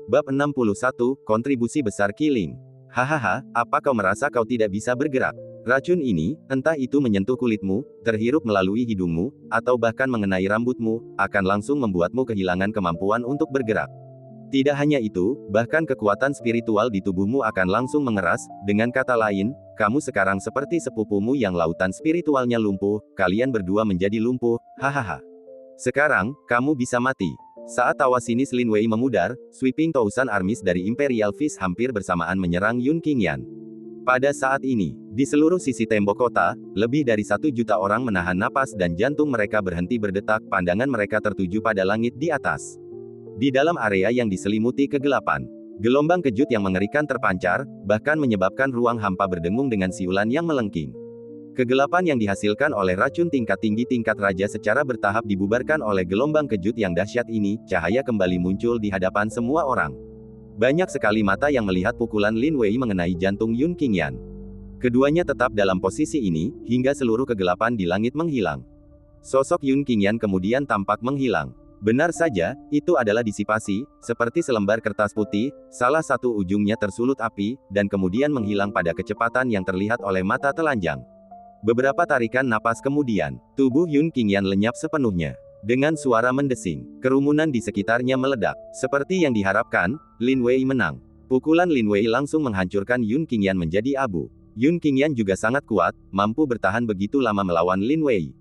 Bab 61, Kontribusi Besar Killing. Hahaha, apa kau merasa kau tidak bisa bergerak? Racun ini, entah itu menyentuh kulitmu, terhirup melalui hidungmu, atau bahkan mengenai rambutmu, akan langsung membuatmu kehilangan kemampuan untuk bergerak. Tidak hanya itu, bahkan kekuatan spiritual di tubuhmu akan langsung mengeras. Dengan kata lain, kamu sekarang seperti sepupumu yang lautan spiritualnya lumpuh, kalian berdua menjadi lumpuh, hahaha. Sekarang, kamu bisa mati. Saat tawa sinis Lin Wei memudar, sweeping Thousand Armies dari Imperial Fist hampir bersamaan menyerang Yun Qingyan. Pada saat ini, di seluruh sisi tembok kota, lebih dari 1 juta orang menahan napas dan jantung mereka berhenti berdetak, pandangan mereka tertuju pada langit di atas. Di dalam area yang diselimuti kegelapan, gelombang kejut yang mengerikan terpancar, bahkan menyebabkan ruang hampa berdengung dengan siulan yang melengking. Kegelapan yang dihasilkan oleh racun tingkat tinggi tingkat raja secara bertahap dibubarkan oleh gelombang kejut yang dahsyat ini, cahaya kembali muncul di hadapan semua orang. Banyak sekali mata yang melihat pukulan Lin Wei mengenai jantung Yun Qingyan. Keduanya tetap dalam posisi ini, hingga seluruh kegelapan di langit menghilang. Sosok Yun Qingyan kemudian tampak menghilang. Benar saja, itu adalah disipasi, seperti selembar kertas putih, salah satu ujungnya tersulut api, dan kemudian menghilang pada kecepatan yang terlihat oleh mata telanjang. Beberapa tarikan napas kemudian, tubuh Yun Qingyan lenyap sepenuhnya. Dengan suara mendesing, kerumunan di sekitarnya meledak. Seperti yang diharapkan, Lin Wei menang. Pukulan Lin Wei langsung menghancurkan Yun Qingyan menjadi abu. Yun Qingyan juga sangat kuat, mampu bertahan begitu lama melawan Lin Wei.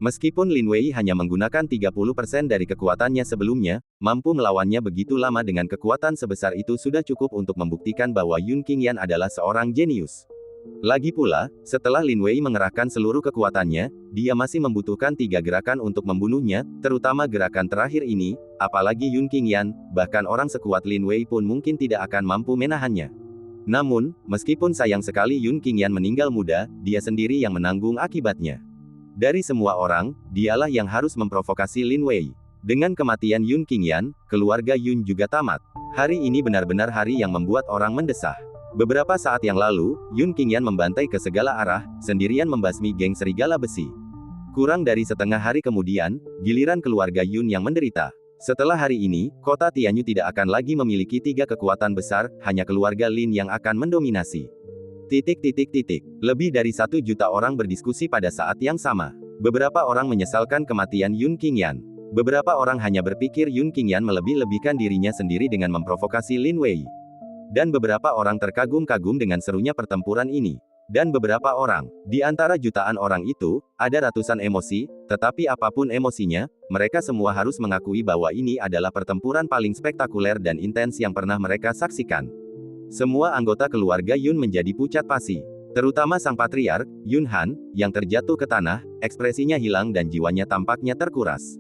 Meskipun Lin Wei hanya menggunakan 30% dari kekuatannya sebelumnya, mampu melawannya begitu lama dengan kekuatan sebesar itu sudah cukup untuk membuktikan bahwa Yun Qingyan adalah seorang jenius. Lagi pula, setelah Lin Wei mengerahkan seluruh kekuatannya, dia masih membutuhkan 3 gerakan untuk membunuhnya, terutama gerakan terakhir ini, apalagi Yun Qingyan, bahkan orang sekuat Lin Wei pun mungkin tidak akan mampu menahannya. Namun, meskipun sayang sekali Yun Qingyan meninggal muda, dia sendiri yang menanggung akibatnya. Dari semua orang, dialah yang harus memprovokasi Lin Wei. Dengan kematian Yun Qingyan, keluarga Yun juga tamat. Hari ini benar-benar hari yang membuat orang mendesah. Beberapa saat yang lalu, Yun Qingyan membantai ke segala arah, sendirian membasmi geng serigala besi. Kurang dari setengah hari kemudian, giliran keluarga Yun yang menderita. Setelah hari ini, kota Tianyu tidak akan lagi memiliki 3 kekuatan besar, hanya keluarga Lin yang akan mendominasi. Lebih dari 1 juta orang berdiskusi pada saat yang sama. Beberapa orang menyesalkan kematian Yun Qingyan. Beberapa orang hanya berpikir Yun Qingyan melebih-lebihkan dirinya sendiri dengan memprovokasi Lin Wei. Dan beberapa orang terkagum-kagum dengan serunya pertempuran ini. Dan beberapa orang, di antara jutaan orang itu, ada ratusan emosi, tetapi apapun emosinya, mereka semua harus mengakui bahwa ini adalah pertempuran paling spektakuler dan intens yang pernah mereka saksikan. Semua anggota keluarga Yun menjadi pucat pasi. Terutama sang patriark, Yun Han, yang terjatuh ke tanah, ekspresinya hilang dan jiwanya tampaknya terkuras.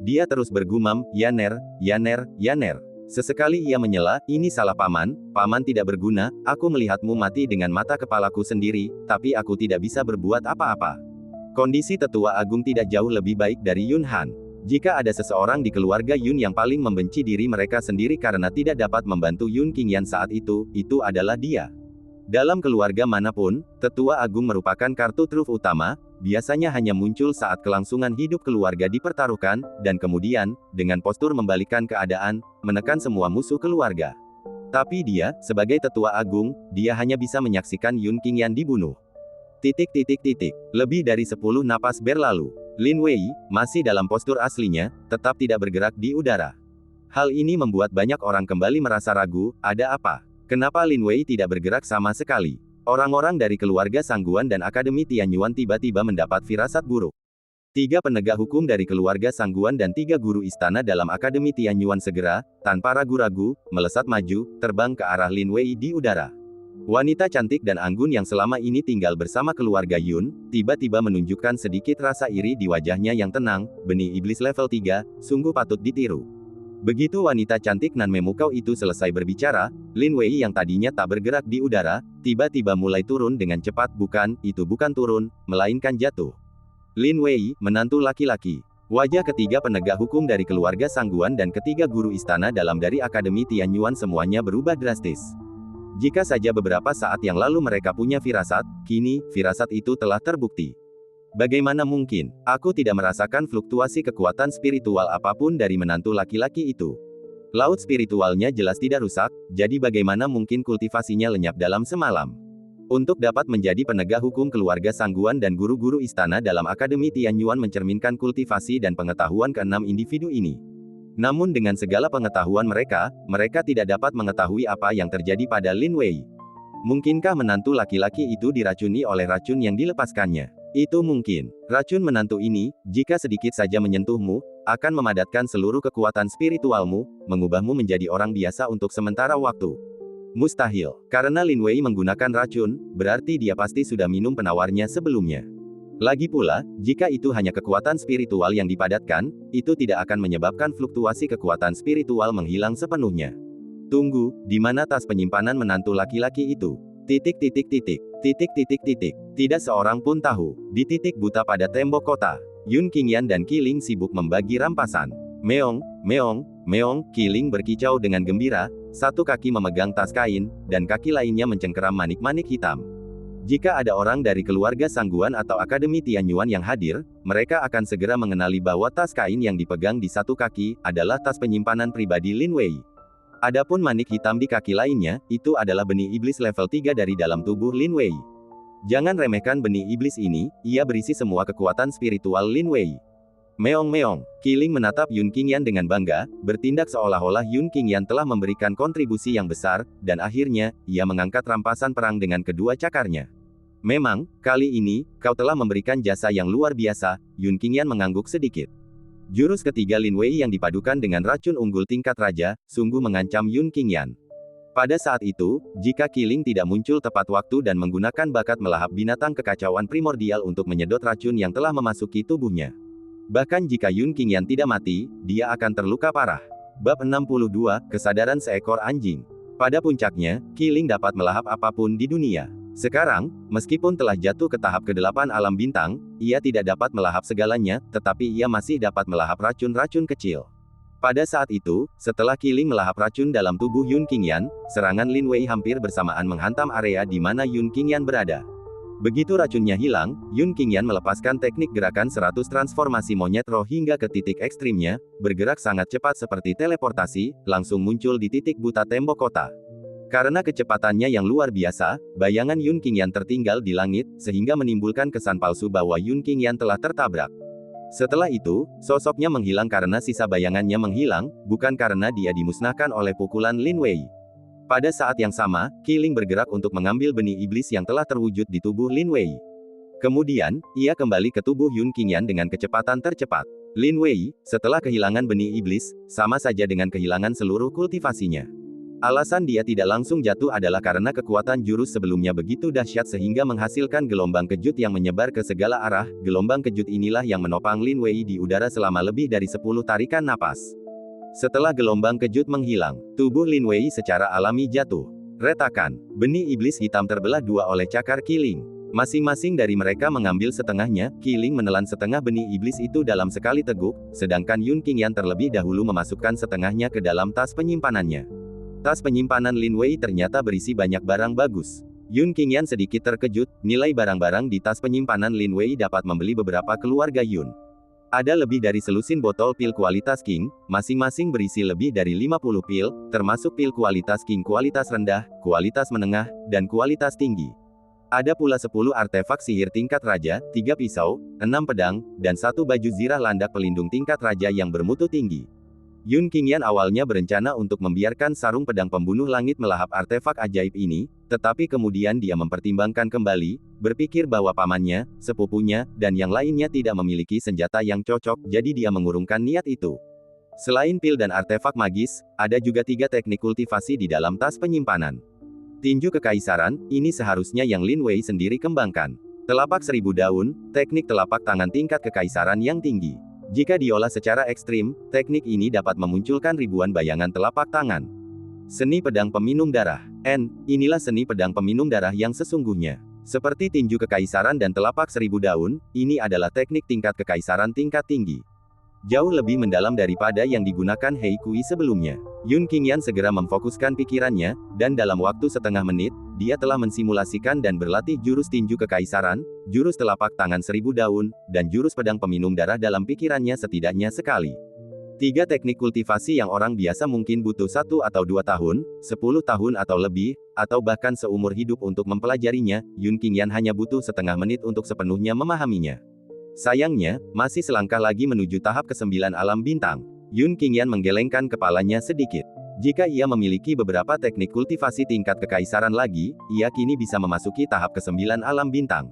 Dia terus bergumam, Yaner, Yaner, Yaner. Sesekali ia menyela, ini salah paman, paman tidak berguna, aku melihatmu mati dengan mata kepalaku sendiri, tapi aku tidak bisa berbuat apa-apa. Kondisi tetua agung tidak jauh lebih baik dari Yun Han. Jika ada seseorang di keluarga Yun yang paling membenci diri mereka sendiri karena tidak dapat membantu Yun Qingyan saat itu adalah dia. Dalam keluarga manapun, tetua agung merupakan kartu truf utama, biasanya hanya muncul saat kelangsungan hidup keluarga dipertaruhkan, dan kemudian, dengan postur membalikkan keadaan, menekan semua musuh keluarga. Tapi dia, sebagai tetua agung, dia hanya bisa menyaksikan Yun Qingyan dibunuh. Lebih dari 10 napas berlalu. Lin Wei, masih dalam postur aslinya, tetap tidak bergerak di udara. Hal ini membuat banyak orang kembali merasa ragu, ada apa? Kenapa Lin Wei tidak bergerak sama sekali? Orang-orang dari keluarga Sangguan dan Akademi Tianyuan tiba-tiba mendapat firasat buruk. 3 penegak hukum dari keluarga Sangguan dan 3 guru istana dalam Akademi Tianyuan segera, tanpa ragu-ragu, melesat maju, terbang ke arah Lin Wei di udara. Wanita cantik dan anggun yang selama ini tinggal bersama keluarga Yun, tiba-tiba menunjukkan sedikit rasa iri di wajahnya yang tenang, benih iblis level 3, sungguh patut ditiru. Begitu wanita cantik nan memukau itu selesai berbicara, Lin Wei yang tadinya tak bergerak di udara, tiba-tiba mulai turun dengan cepat. Itu bukan turun, melainkan jatuh. Lin Wei, menantu laki-laki. Wajah ketiga penegak hukum dari keluarga Sangguan dan ketiga guru istana dalam dari Akademi Tianyuan semuanya berubah drastis. Jika saja beberapa saat yang lalu mereka punya firasat, kini, firasat itu telah terbukti. Bagaimana mungkin, aku tidak merasakan fluktuasi kekuatan spiritual apapun dari menantu laki-laki itu. Laut spiritualnya jelas tidak rusak, jadi bagaimana mungkin kultivasinya lenyap dalam semalam? Untuk dapat menjadi penegak hukum keluarga Sangguan dan guru-guru istana dalam Akademi Tianyuan mencerminkan kultivasi dan pengetahuan keenam individu ini. Namun dengan segala pengetahuan mereka, mereka tidak dapat mengetahui apa yang terjadi pada Lin Wei. Mungkinkah menantu laki-laki itu diracuni oleh racun yang dilepaskannya? Itu mungkin. Racun menantu ini, jika sedikit saja menyentuhmu, akan memadatkan seluruh kekuatan spiritualmu, mengubahmu menjadi orang biasa untuk sementara waktu. Mustahil. Karena Lin Wei menggunakan racun, berarti dia pasti sudah minum penawarnya sebelumnya. Lagi pula, jika itu hanya kekuatan spiritual yang dipadatkan, itu tidak akan menyebabkan fluktuasi kekuatan spiritual menghilang sepenuhnya. Tunggu, di mana tas penyimpanan menantu laki-laki itu? Tidak seorang pun tahu. Di titik buta pada tembok kota, Yun Qingyan dan Qiling sibuk membagi rampasan. Meong, meong, meong, Qiling berkicau dengan gembira, satu kaki memegang tas kain, dan kaki lainnya mencengkeram manik-manik hitam. Jika ada orang dari keluarga Sangguan atau Akademi Tianyuan yang hadir, mereka akan segera mengenali bahwa tas kain yang dipegang di satu kaki, adalah tas penyimpanan pribadi Lin Wei. Adapun manik hitam di kaki lainnya, itu adalah benih iblis level 3 dari dalam tubuh Lin Wei. Jangan remehkan benih iblis ini, ia berisi semua kekuatan spiritual Lin Wei. Meong-meong, Qiling menatap Yun Qingyan dengan bangga, bertindak seolah-olah Yun Qingyan telah memberikan kontribusi yang besar, dan akhirnya, ia mengangkat rampasan perang dengan kedua cakarnya. Memang, kali ini, kau telah memberikan jasa yang luar biasa, Yun Qingyan mengangguk sedikit. Jurus ketiga Lin Wei yang dipadukan dengan racun unggul tingkat raja, sungguh mengancam Yun Qingyan. Pada saat itu, jika Qiling tidak muncul tepat waktu dan menggunakan bakat melahap binatang kekacauan primordial untuk menyedot racun yang telah memasuki tubuhnya. Bahkan jika Yun Qingyan tidak mati, dia akan terluka parah. Bab 62, Kesadaran Seekor Anjing. Pada puncaknya, Qiling dapat melahap apapun di dunia. Sekarang, meskipun telah jatuh ke tahap ke-8 alam bintang, ia tidak dapat melahap segalanya, tetapi ia masih dapat melahap racun-racun kecil. Pada saat itu, setelah Qiling melahap racun dalam tubuh Yun Qingyan, serangan Lin Wei hampir bersamaan menghantam area di mana Yun Qingyan berada. Begitu racunnya hilang, Yun Qingyan melepaskan teknik gerakan 100 transformasi monyet roh hingga ke titik ekstrimnya, bergerak sangat cepat seperti teleportasi, langsung muncul di titik buta tembok kota. Karena kecepatannya yang luar biasa, bayangan Yun Qingyan tertinggal di langit, sehingga menimbulkan kesan palsu bahwa Yun Qingyan telah tertabrak. Setelah itu, sosoknya menghilang karena sisa bayangannya menghilang, bukan karena dia dimusnahkan oleh pukulan Lin Wei. Pada saat yang sama, Qiling bergerak untuk mengambil benih iblis yang telah terwujud di tubuh Lin Wei. Kemudian, ia kembali ke tubuh Yun Qingyan dengan kecepatan tercepat. Lin Wei, setelah kehilangan benih iblis, sama saja dengan kehilangan seluruh kultivasinya. Alasan dia tidak langsung jatuh adalah karena kekuatan jurus sebelumnya begitu dahsyat sehingga menghasilkan gelombang kejut yang menyebar ke segala arah. Gelombang kejut inilah yang menopang Lin Wei di udara selama lebih dari 10 tarikan napas. Setelah gelombang kejut menghilang, tubuh Lin Wei secara alami jatuh. Retakan, benih iblis hitam terbelah dua oleh cakar Qiling. Masing-masing dari mereka mengambil setengahnya, Qiling menelan setengah benih iblis itu dalam sekali teguk, sedangkan Yun Qingyan terlebih dahulu memasukkan setengahnya ke dalam tas penyimpanannya. Tas penyimpanan Lin Wei ternyata berisi banyak barang bagus. Yun Qingyan sedikit terkejut, nilai barang-barang di tas penyimpanan Lin Wei dapat membeli beberapa keluarga Yun. Ada lebih dari selusin botol pil kualitas King, masing-masing berisi lebih dari 50 pil, termasuk pil kualitas King kualitas rendah, kualitas menengah, dan kualitas tinggi. Ada pula 10 artefak sihir tingkat raja, 3 pisau, 6 pedang, dan 1 baju zirah landak pelindung tingkat raja yang bermutu tinggi. Yun Qingyan awalnya berencana untuk membiarkan sarung pedang pembunuh langit melahap artefak ajaib ini, tetapi kemudian dia mempertimbangkan kembali, berpikir bahwa pamannya, sepupunya, dan yang lainnya tidak memiliki senjata yang cocok, jadi dia mengurungkan niat itu. Selain pil dan artefak magis, ada juga 3 teknik kultivasi di dalam tas penyimpanan. Tinju kekaisaran, ini seharusnya yang Lin Wei sendiri kembangkan. Telapak 1000 daun, teknik telapak tangan tingkat kekaisaran yang tinggi. Jika diolah secara ekstrim, teknik ini dapat memunculkan ribuan bayangan telapak tangan. Seni pedang peminum darah. Inilah seni pedang peminum darah yang sesungguhnya. Seperti tinju kekaisaran dan telapak 1000 daun, ini adalah teknik tingkat kekaisaran tingkat tinggi. Jauh lebih mendalam daripada yang digunakan Hei Kui sebelumnya. Yun Qingyan segera memfokuskan pikirannya, dan dalam waktu setengah menit, dia telah mensimulasikan dan berlatih jurus tinju kekaisaran, jurus telapak tangan 1000 daun, dan jurus pedang peminum darah dalam pikirannya setidaknya sekali. 3 teknik kultivasi yang orang biasa mungkin butuh 1 atau 2 tahun, 10 tahun atau lebih, atau bahkan seumur hidup untuk mempelajarinya, Yun Qingyan hanya butuh setengah menit untuk sepenuhnya memahaminya. Sayangnya, masih selangkah lagi menuju tahap ke-9 alam bintang. Yun Qingyan menggelengkan kepalanya sedikit. Jika ia memiliki beberapa teknik kultivasi tingkat kekaisaran lagi, ia kini bisa memasuki tahap ke-9 alam bintang.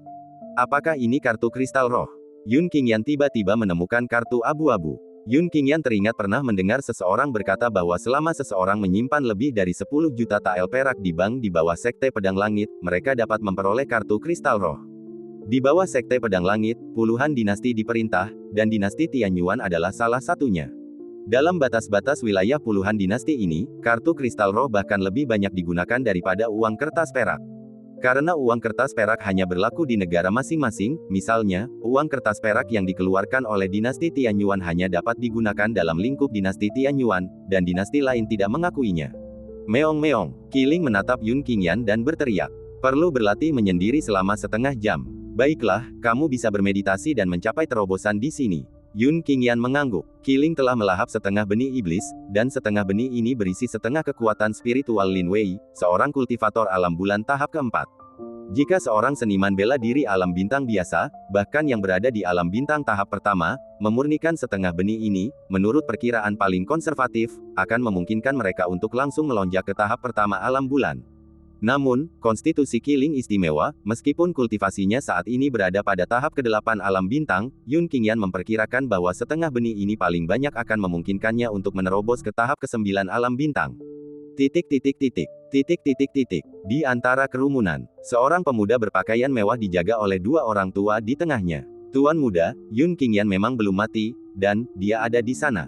Apakah ini kartu kristal roh? Yun Qingyan tiba-tiba menemukan kartu abu-abu. Yun Qingyan teringat pernah mendengar seseorang berkata bahwa selama seseorang menyimpan lebih dari 10 juta tael perak di bank di bawah Sekte Pedang Langit, mereka dapat memperoleh kartu kristal roh. Di bawah Sekte Pedang Langit, puluhan dinasti diperintah, dan dinasti Tianyuan adalah salah satunya. Dalam batas-batas wilayah puluhan dinasti ini, kartu kristal roh bahkan lebih banyak digunakan daripada uang kertas perak. Karena uang kertas perak hanya berlaku di negara masing-masing, misalnya, uang kertas perak yang dikeluarkan oleh dinasti Tianyuan hanya dapat digunakan dalam lingkup dinasti Tianyuan, dan dinasti lain tidak mengakuinya. Meong-meong, Qiling menatap Yun Qingyan dan berteriak. Perlu berlatih menyendiri selama setengah jam. Baiklah, kamu bisa bermeditasi dan mencapai terobosan di sini. Yun Qingyan mengangguk. Qiling telah melahap setengah benih iblis, dan setengah benih ini berisi setengah kekuatan spiritual Lin Wei, seorang kultivator alam bulan tahap keempat. Jika seorang seniman bela diri alam bintang biasa, bahkan yang berada di alam bintang tahap pertama, memurnikan setengah benih ini, menurut perkiraan paling konservatif, akan memungkinkan mereka untuk langsung melonjak ke tahap pertama alam bulan. Namun, konstitusi Qiling istimewa, meskipun kultivasinya saat ini berada pada tahap ke-8 alam bintang, Yun Qingyan memperkirakan bahwa setengah benih ini paling banyak akan memungkinkannya untuk menerobos ke tahap ke-9 alam bintang. Di antara kerumunan, seorang pemuda berpakaian mewah dijaga oleh 2 orang tua di tengahnya. Tuan muda, Yun Qingyan memang belum mati, dan dia ada di sana.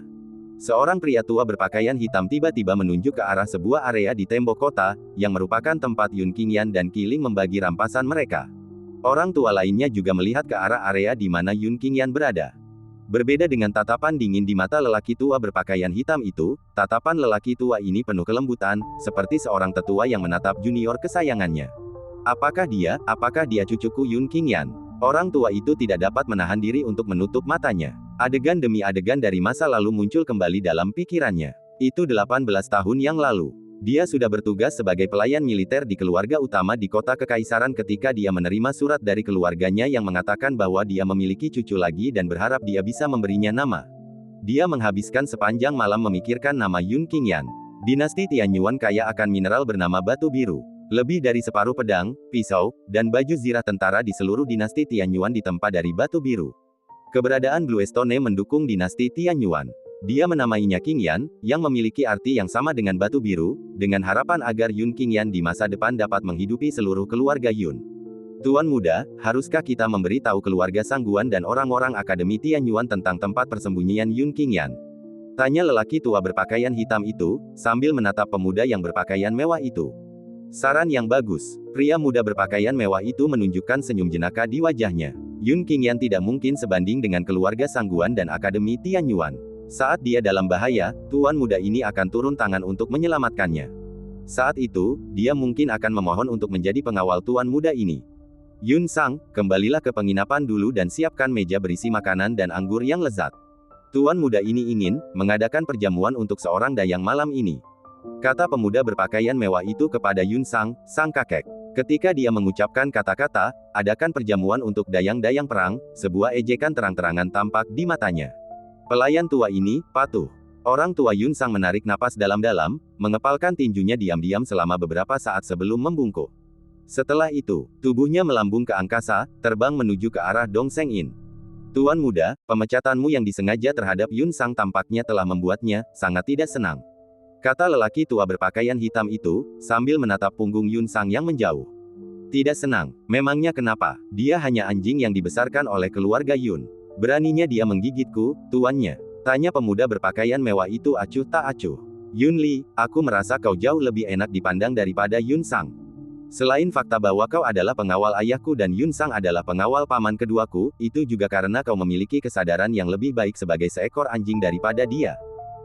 Seorang pria tua berpakaian hitam tiba-tiba menunjuk ke arah sebuah area di tembok kota, yang merupakan tempat Yun Qingyan dan Qiling membagi rampasan mereka. Orang tua lainnya juga melihat ke arah area di mana Yun Qingyan berada. Berbeda dengan tatapan dingin di mata lelaki tua berpakaian hitam itu, tatapan lelaki tua ini penuh kelembutan, seperti seorang tetua yang menatap junior kesayangannya. Apakah dia cucuku Yun Qingyan? Orang tua itu tidak dapat menahan diri untuk menutup matanya. Adegan demi adegan dari masa lalu muncul kembali dalam pikirannya. Itu 18 tahun yang lalu. Dia sudah bertugas sebagai pelayan militer di keluarga utama di kota kekaisaran ketika dia menerima surat dari keluarganya yang mengatakan bahwa dia memiliki cucu lagi dan berharap dia bisa memberinya nama. Dia menghabiskan sepanjang malam memikirkan nama Yun Qingyan. Dinasti Tianyuan kaya akan mineral bernama batu biru. Lebih dari separuh pedang, pisau, dan baju zirah tentara di seluruh dinasti Tianyuan ditempa dari batu biru. Keberadaan Bluestone mendukung dinasti Tianyuan. Dia menamainya Qingyan, yang memiliki arti yang sama dengan batu biru, dengan harapan agar Yun Qingyan di masa depan dapat menghidupi seluruh keluarga Yun. Tuan muda, haruskah kita memberi tahu keluarga Sangguan dan orang-orang Akademi Tianyuan tentang tempat persembunyian Yun Qingyan? Tanya lelaki tua berpakaian hitam itu, sambil menatap pemuda yang berpakaian mewah itu. Saran yang bagus. Pria muda berpakaian mewah itu menunjukkan senyum jenaka di wajahnya. Yun Qingyan tidak mungkin sebanding dengan keluarga Sangguan dan Akademi Tianyuan. Saat dia dalam bahaya, tuan muda ini akan turun tangan untuk menyelamatkannya. Saat itu, dia mungkin akan memohon untuk menjadi pengawal tuan muda ini. Yun Sang, kembalilah ke penginapan dulu dan siapkan meja berisi makanan dan anggur yang lezat. Tuan muda ini ingin mengadakan perjamuan untuk seorang dayang malam ini. Kata pemuda berpakaian mewah itu kepada Yun Sang, sang kakek. Ketika dia mengucapkan kata-kata, adakan perjamuan untuk dayang-dayang perang, sebuah ejekan terang-terangan tampak di matanya. Pelayan tua ini, patuh. Orang tua Yun Sang menarik napas dalam-dalam, mengepalkan tinjunya diam-diam selama beberapa saat sebelum membungkuk. Setelah itu, tubuhnya melambung ke angkasa, terbang menuju ke arah Dong Seng In. Tuan muda, pemecatanmu yang disengaja terhadap Yun Sang tampaknya telah membuatnya sangat tidak senang. Kata lelaki tua berpakaian hitam itu, sambil menatap punggung Yun Sang yang menjauh. Tidak senang, memangnya kenapa? Dia hanya anjing yang dibesarkan oleh keluarga Yun. Beraninya dia menggigitku, tuannya. Tanya pemuda berpakaian mewah itu acuh tak acuh. Yun Li, aku merasa kau jauh lebih enak dipandang daripada Yun Sang. Selain fakta bahwa kau adalah pengawal ayahku dan Yun Sang adalah pengawal paman keduaku, itu juga karena kau memiliki kesadaran yang lebih baik sebagai seekor anjing daripada dia.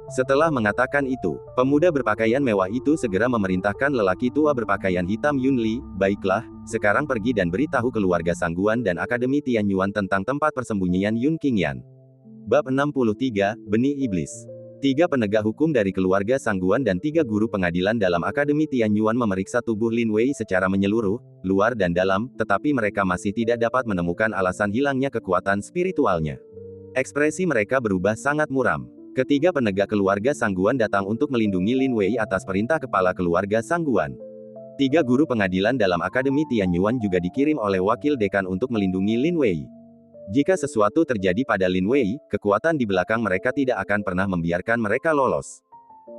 Setelah mengatakan itu, pemuda berpakaian mewah itu segera memerintahkan lelaki tua berpakaian hitam Yun Li, baiklah, sekarang pergi dan beritahu keluarga Sangguan dan Akademi Tianyuan tentang tempat persembunyian Yun Qingyan. Bab 63, Benih Iblis. 3 penegak hukum dari keluarga Sangguan dan 3 guru pengadilan dalam Akademi Tianyuan memeriksa tubuh Lin Wei secara menyeluruh, luar dan dalam, tetapi mereka masih tidak dapat menemukan alasan hilangnya kekuatan spiritualnya. Ekspresi mereka berubah sangat muram. Ketiga penegak keluarga Sangguan datang untuk melindungi Lin Wei atas perintah kepala keluarga Sangguan. 3 guru pengadilan dalam Akademi Tianyuan juga dikirim oleh wakil dekan untuk melindungi Lin Wei. Jika sesuatu terjadi pada Lin Wei, kekuatan di belakang mereka tidak akan pernah membiarkan mereka lolos.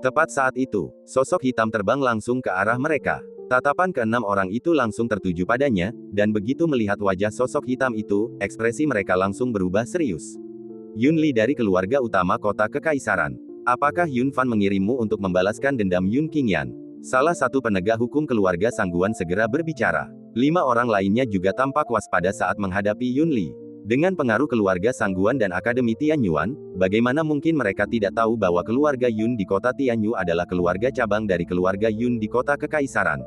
Tepat saat itu, sosok hitam terbang langsung ke arah mereka. Tatapan keenam orang itu langsung tertuju padanya, dan begitu melihat wajah sosok hitam itu, ekspresi mereka langsung berubah serius. Yun Li dari keluarga utama kota kekaisaran. Apakah Yun Fan mengirimmu untuk membalaskan dendam Yun Qingyan? Salah satu penegak hukum keluarga Sangguan segera berbicara. 5 orang lainnya juga tampak waspada saat menghadapi Yun Li. Dengan pengaruh keluarga Sangguan dan Akademi Tianyuan, bagaimana mungkin mereka tidak tahu bahwa keluarga Yun di kota Tianyu adalah keluarga cabang dari keluarga Yun di kota kekaisaran?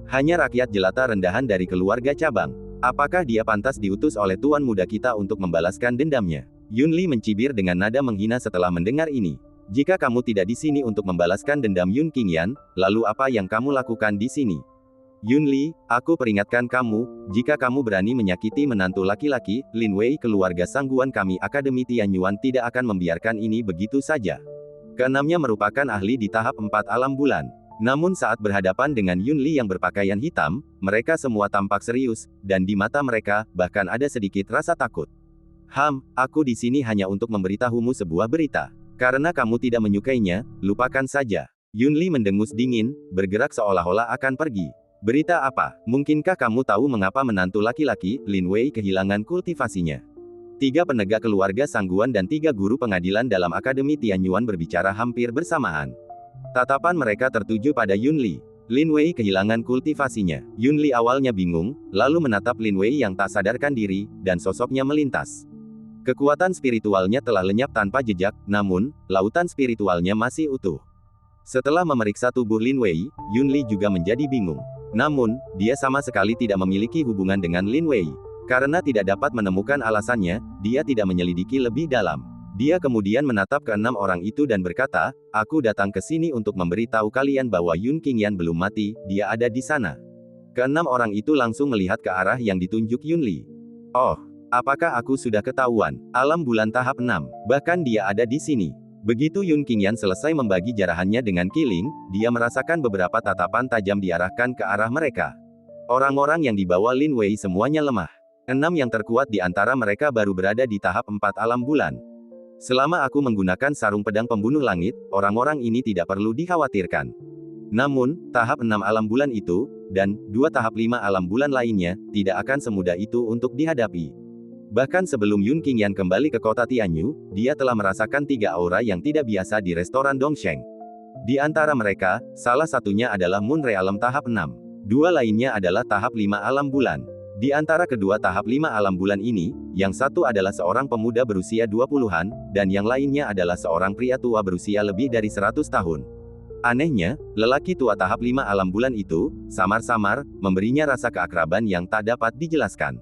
Hanya rakyat jelata rendahan dari keluarga cabang. Apakah dia pantas diutus oleh tuan muda kita untuk membalaskan dendamnya? Yun Li mencibir dengan nada menghina setelah mendengar ini. Jika kamu tidak di sini untuk membalaskan dendam Yun Qingyan, lalu apa yang kamu lakukan di sini? Yun Li, aku peringatkan kamu, jika kamu berani menyakiti menantu laki-laki, Lin Wei keluarga Sangguan kami Akademi Tianyuan tidak akan membiarkan ini begitu saja. Keenamnya merupakan ahli di tahap 4 alam bulan. Namun saat berhadapan dengan Yun Li yang berpakaian hitam, mereka semua tampak serius, dan di mata mereka, bahkan ada sedikit rasa takut. Aku di sini hanya untuk memberitahumu sebuah berita. Karena kamu tidak menyukainya, lupakan saja. Yun Li mendengus dingin, bergerak seolah-olah akan pergi. Berita apa? Mungkinkah kamu tahu mengapa menantu laki-laki, Lin Wei kehilangan kultivasinya? 3 penegak keluarga Sangguan dan 3 guru pengadilan dalam Akademi Tianyuan berbicara hampir bersamaan. Tatapan mereka tertuju pada Yun Li. Lin Wei kehilangan kultivasinya. Yun Li awalnya bingung, lalu menatap Lin Wei yang tak sadarkan diri, dan sosoknya melintas. Kekuatan spiritualnya telah lenyap tanpa jejak, namun, lautan spiritualnya masih utuh. Setelah memeriksa tubuh Lin Wei, Yun Li juga menjadi bingung. Namun, dia sama sekali tidak memiliki hubungan dengan Lin Wei. Karena tidak dapat menemukan alasannya, dia tidak menyelidiki lebih dalam. Dia kemudian menatap ke-6 orang itu dan berkata, aku datang ke sini untuk memberitahu kalian bahwa Yun Qingyan belum mati, dia ada di sana. Ke-6 orang itu langsung melihat ke arah yang ditunjuk Yun Li. Oh, apakah aku sudah ketahuan? Alam bulan tahap 6, bahkan dia ada di sini. Begitu Yun Qingyan selesai membagi jarahannya dengan Qiling, dia merasakan beberapa tatapan tajam diarahkan ke arah mereka. Orang-orang yang dibawa Lin Wei semuanya lemah. 6 yang terkuat di antara mereka baru berada di tahap 4 alam bulan. Selama aku menggunakan sarung pedang pembunuh langit, orang-orang ini tidak perlu dikhawatirkan. Namun, tahap 6 alam bulan itu, dan 2 tahap 5 alam bulan lainnya, tidak akan semudah itu untuk dihadapi. Bahkan sebelum Yun Qingyan kembali ke kota Tianyu, dia telah merasakan 3 aura yang tidak biasa di restoran Dongsheng. Di antara mereka, salah satunya adalah Moon Realm tahap 6. 2 lainnya adalah tahap 5 alam bulan. Di antara kedua tahap 5 alam bulan ini, yang satu adalah seorang pemuda berusia 20-an, dan yang lainnya adalah seorang pria tua berusia lebih dari 100 tahun. Anehnya, lelaki tua tahap 5 alam bulan itu, samar-samar, memberinya rasa keakraban yang tak dapat dijelaskan.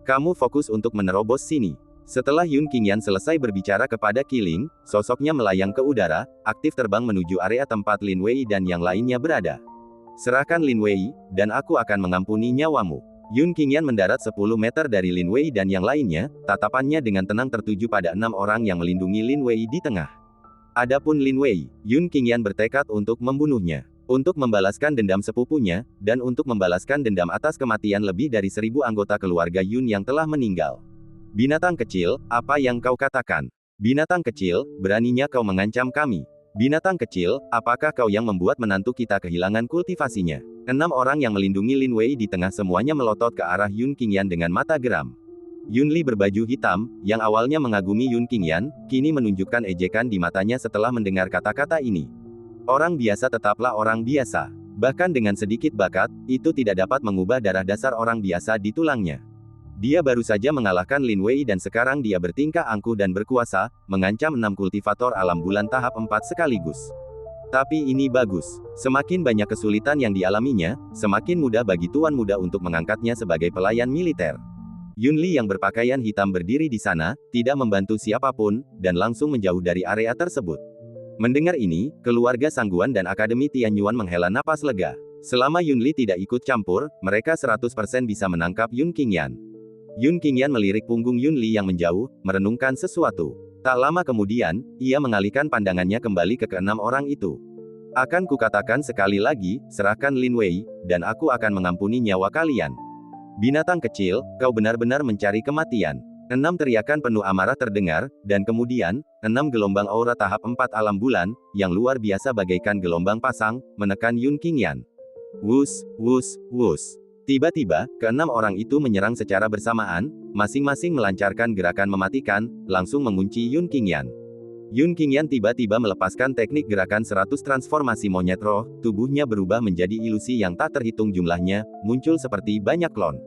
Kamu fokus untuk menerobos sini. Setelah Yun Qingyan selesai berbicara kepada Qiling, sosoknya melayang ke udara, aktif terbang menuju area tempat Lin Wei dan yang lainnya berada. Serahkan Lin Wei, dan aku akan mengampuni nyawamu. Yun Qingyan mendarat 10 meter dari Lin Wei dan yang lainnya, tatapannya dengan tenang tertuju pada 6 orang yang melindungi Lin Wei di tengah. Adapun Lin Wei, Yun Qingyan bertekad untuk membunuhnya. Untuk membalaskan dendam sepupunya, dan untuk membalaskan dendam atas kematian lebih dari 1000 anggota keluarga Yun yang telah meninggal. Binatang kecil, apa yang kau katakan? Binatang kecil, beraninya kau mengancam kami. Binatang kecil, apakah kau yang membuat menantu kita kehilangan kultivasinya? 6 orang yang melindungi Lin Wei di tengah semuanya melotot ke arah Yun Qingyan dengan mata geram. Yun Li berbaju hitam, yang awalnya mengagumi Yun Qingyan, kini menunjukkan ejekan di matanya setelah mendengar kata-kata ini. Orang biasa tetaplah orang biasa. Bahkan dengan sedikit bakat, itu tidak dapat mengubah darah dasar orang biasa di tulangnya. Dia baru saja mengalahkan Lin Wei dan sekarang dia bertingkah angkuh dan berkuasa, mengancam 6 kultivator alam bulan tahap 4 sekaligus. Tapi ini bagus. Semakin banyak kesulitan yang dialaminya, semakin mudah bagi tuan muda untuk mengangkatnya sebagai pelayan militer. Yun Li yang berpakaian hitam berdiri di sana, tidak membantu siapapun, dan langsung menjauh dari area tersebut. Mendengar ini, keluarga Sangguan dan Akademi Tianyuan menghela napas lega. Selama Yunli tidak ikut campur, mereka 100% bisa menangkap Yun Qingyan. Yun Qingyan melirik punggung Yunli yang menjauh, merenungkan sesuatu. Tak lama kemudian, ia mengalihkan pandangannya kembali ke keenam orang itu. Akan kukatakan sekali lagi, serahkan Lin Wei, dan aku akan mengampuni nyawa kalian. Binatang kecil, kau benar-benar mencari kematian. 6 teriakan penuh amarah terdengar, dan kemudian, 6 gelombang aura tahap 4 alam bulan, yang luar biasa bagaikan gelombang pasang, menekan Yun Qingyan. Wus, wus, wus. Tiba-tiba, keenam orang itu menyerang secara bersamaan, masing-masing melancarkan gerakan mematikan, langsung mengunci Yun Qingyan. Yun Qingyan tiba-tiba melepaskan teknik gerakan 100 transformasi monyet roh, tubuhnya berubah menjadi ilusi yang tak terhitung jumlahnya, muncul seperti banyak klon.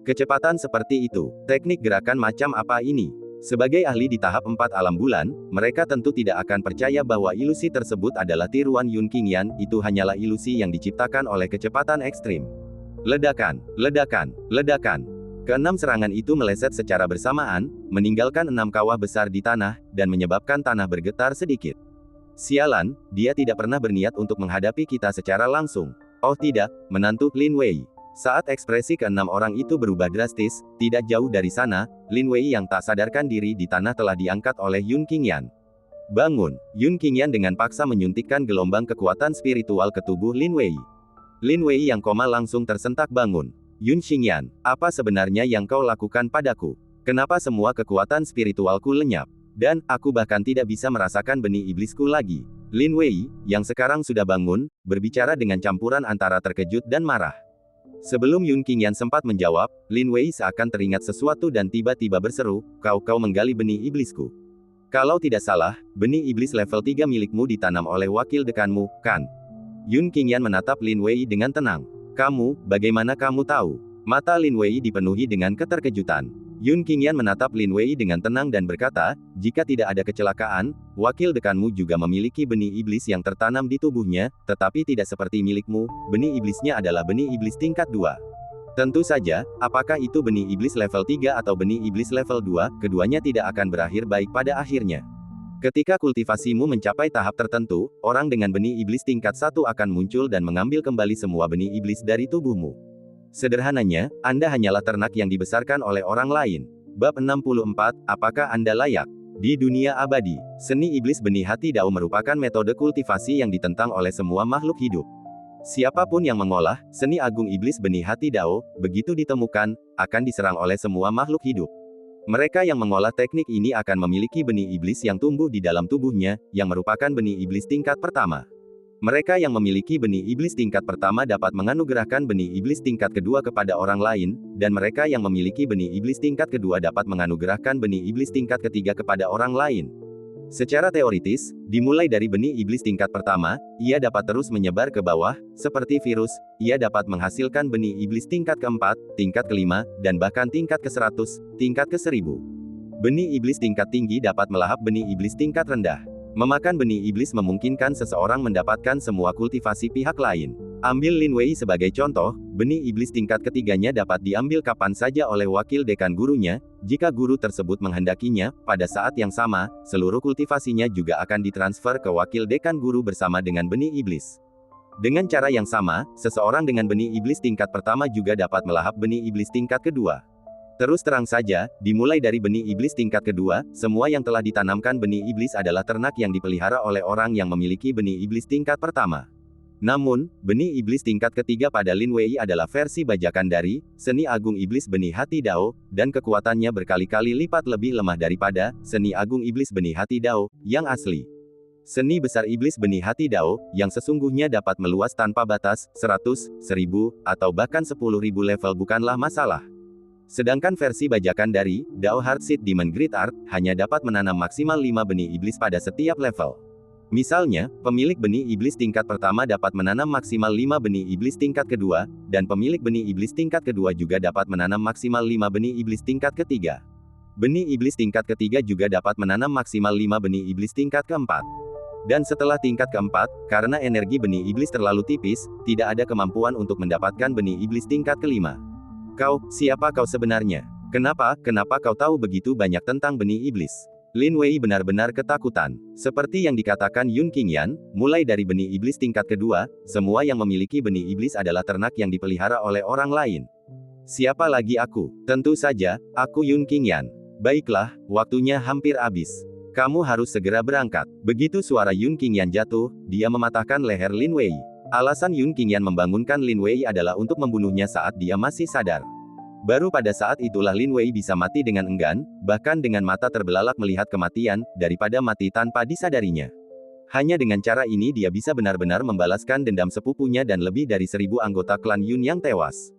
Kecepatan seperti itu, teknik gerakan macam apa ini? Sebagai ahli di tahap 4 alam bulan, mereka tentu tidak akan percaya bahwa ilusi tersebut adalah tiruan Yun Qingyan, itu hanyalah ilusi yang diciptakan oleh kecepatan ekstrim. Ledakan, ledakan, ledakan. Keenam serangan itu meleset secara bersamaan, meninggalkan 6 kawah besar di tanah, dan menyebabkan tanah bergetar sedikit. Sialan, dia tidak pernah berniat untuk menghadapi kita secara langsung. Oh tidak, menantu Lin Wei. Saat ekspresi keenam orang itu berubah drastis, tidak jauh dari sana, Lin Wei yang tak sadarkan diri di tanah telah diangkat oleh Yun Qingyan. Bangun, Yun Qingyan dengan paksa menyuntikkan gelombang kekuatan spiritual ke tubuh Lin Wei. Lin Wei yang koma langsung tersentak bangun. Yun Qingyan, apa sebenarnya yang kau lakukan padaku? Kenapa semua kekuatan spiritualku lenyap? Dan, aku bahkan tidak bisa merasakan benih iblisku lagi. Lin Wei, yang sekarang sudah bangun, berbicara dengan campuran antara terkejut dan marah. Sebelum Yun Qingyan sempat menjawab, Lin Wei seakan teringat sesuatu dan tiba-tiba berseru, kau menggali benih iblisku. Kalau tidak salah, benih iblis level 3 milikmu ditanam oleh wakil dekanmu, kan? Yun Qingyan menatap Lin Wei dengan tenang. Kamu, bagaimana kamu tahu? Mata Lin Wei dipenuhi dengan keterkejutan. Yun Qingyan menatap Lin Wei dengan tenang dan berkata, jika tidak ada kecelakaan, wakil dekanmu juga memiliki benih iblis yang tertanam di tubuhnya, tetapi tidak seperti milikmu, benih iblisnya adalah benih iblis tingkat 2. Tentu saja, apakah itu benih iblis level 3 atau benih iblis level 2, keduanya tidak akan berakhir baik pada akhirnya. Ketika kultivasimu mencapai tahap tertentu, orang dengan benih iblis tingkat 1 akan muncul dan mengambil kembali semua benih iblis dari tubuhmu. Sederhananya, Anda hanyalah ternak yang dibesarkan oleh orang lain. Bab 64, apakah Anda layak? Di dunia abadi, seni iblis benih hati Dao merupakan metode kultivasi yang ditentang oleh semua makhluk hidup. Siapapun yang mengolah seni agung iblis benih hati Dao, begitu ditemukan, akan diserang oleh semua makhluk hidup. Mereka yang mengolah teknik ini akan memiliki benih iblis yang tumbuh di dalam tubuhnya, yang merupakan benih iblis tingkat pertama. Mereka yang memiliki benih iblis tingkat pertama dapat menganugerahkan benih iblis tingkat kedua kepada orang lain, dan mereka yang memiliki benih iblis tingkat kedua dapat menganugerahkan benih iblis tingkat ketiga kepada orang lain. Secara teoritis, dimulai dari benih iblis tingkat pertama, ia dapat terus menyebar ke bawah, seperti virus, ia dapat menghasilkan benih iblis tingkat keempat, tingkat kelima, dan bahkan tingkat ke-100, tingkat ke-1000. Benih iblis tingkat tinggi dapat melahap benih iblis tingkat rendah. Memakan benih iblis memungkinkan seseorang mendapatkan semua kultivasi pihak lain. Ambil Lin Wei sebagai contoh, benih iblis tingkat ketiganya dapat diambil kapan saja oleh wakil dekan gurunya, jika guru tersebut menghendakinya, pada saat yang sama, seluruh kultivasinya juga akan ditransfer ke wakil dekan guru bersama dengan benih iblis. Dengan cara yang sama, seseorang dengan benih iblis tingkat pertama juga dapat melahap benih iblis tingkat kedua. Terus terang saja, dimulai dari benih iblis tingkat kedua, semua yang telah ditanamkan benih iblis adalah ternak yang dipelihara oleh orang yang memiliki benih iblis tingkat pertama. Namun, benih iblis tingkat ketiga pada Lin Wei adalah versi bajakan dari seni agung iblis benih hati Dao, dan kekuatannya berkali-kali lipat lebih lemah daripada seni agung iblis benih hati Dao yang asli. Seni besar iblis benih hati Dao, yang sesungguhnya dapat meluas tanpa batas, 100, 1000, atau bahkan 10.000 level bukanlah masalah. Sedangkan versi bajakan dari Dao Heartseed Demon Great Art hanya dapat menanam maksimal 5 benih iblis pada setiap level. Misalnya, pemilik benih iblis tingkat pertama dapat menanam maksimal 5 benih iblis tingkat kedua, dan pemilik benih iblis tingkat kedua juga dapat menanam maksimal 5 benih iblis tingkat ketiga. Benih iblis tingkat ketiga juga dapat menanam maksimal 5 benih iblis tingkat keempat. Dan setelah tingkat keempat, karena energi benih iblis terlalu tipis, tidak ada kemampuan untuk mendapatkan benih iblis tingkat kelima. Siapa kau sebenarnya? Kenapa kau tahu begitu banyak tentang benih iblis? Lin Wei benar-benar ketakutan. Seperti yang dikatakan Yun Qingyan, mulai dari benih iblis tingkat kedua, semua yang memiliki benih iblis adalah ternak yang dipelihara oleh orang lain. Siapa lagi aku? Tentu saja, aku Yun Qingyan. Baiklah, waktunya hampir habis. Kamu harus segera berangkat. Begitu suara Yun Qingyan jatuh, dia mematahkan leher Lin Wei. Alasan Yun Qingyan membangunkan Lin Wei adalah untuk membunuhnya saat dia masih sadar. Baru pada saat itulah Lin Wei bisa mati dengan enggan, bahkan dengan mata terbelalak melihat kematian, daripada mati tanpa disadarinya. Hanya dengan cara ini dia bisa benar-benar membalaskan dendam sepupunya dan lebih dari 1000 anggota klan Yun yang tewas.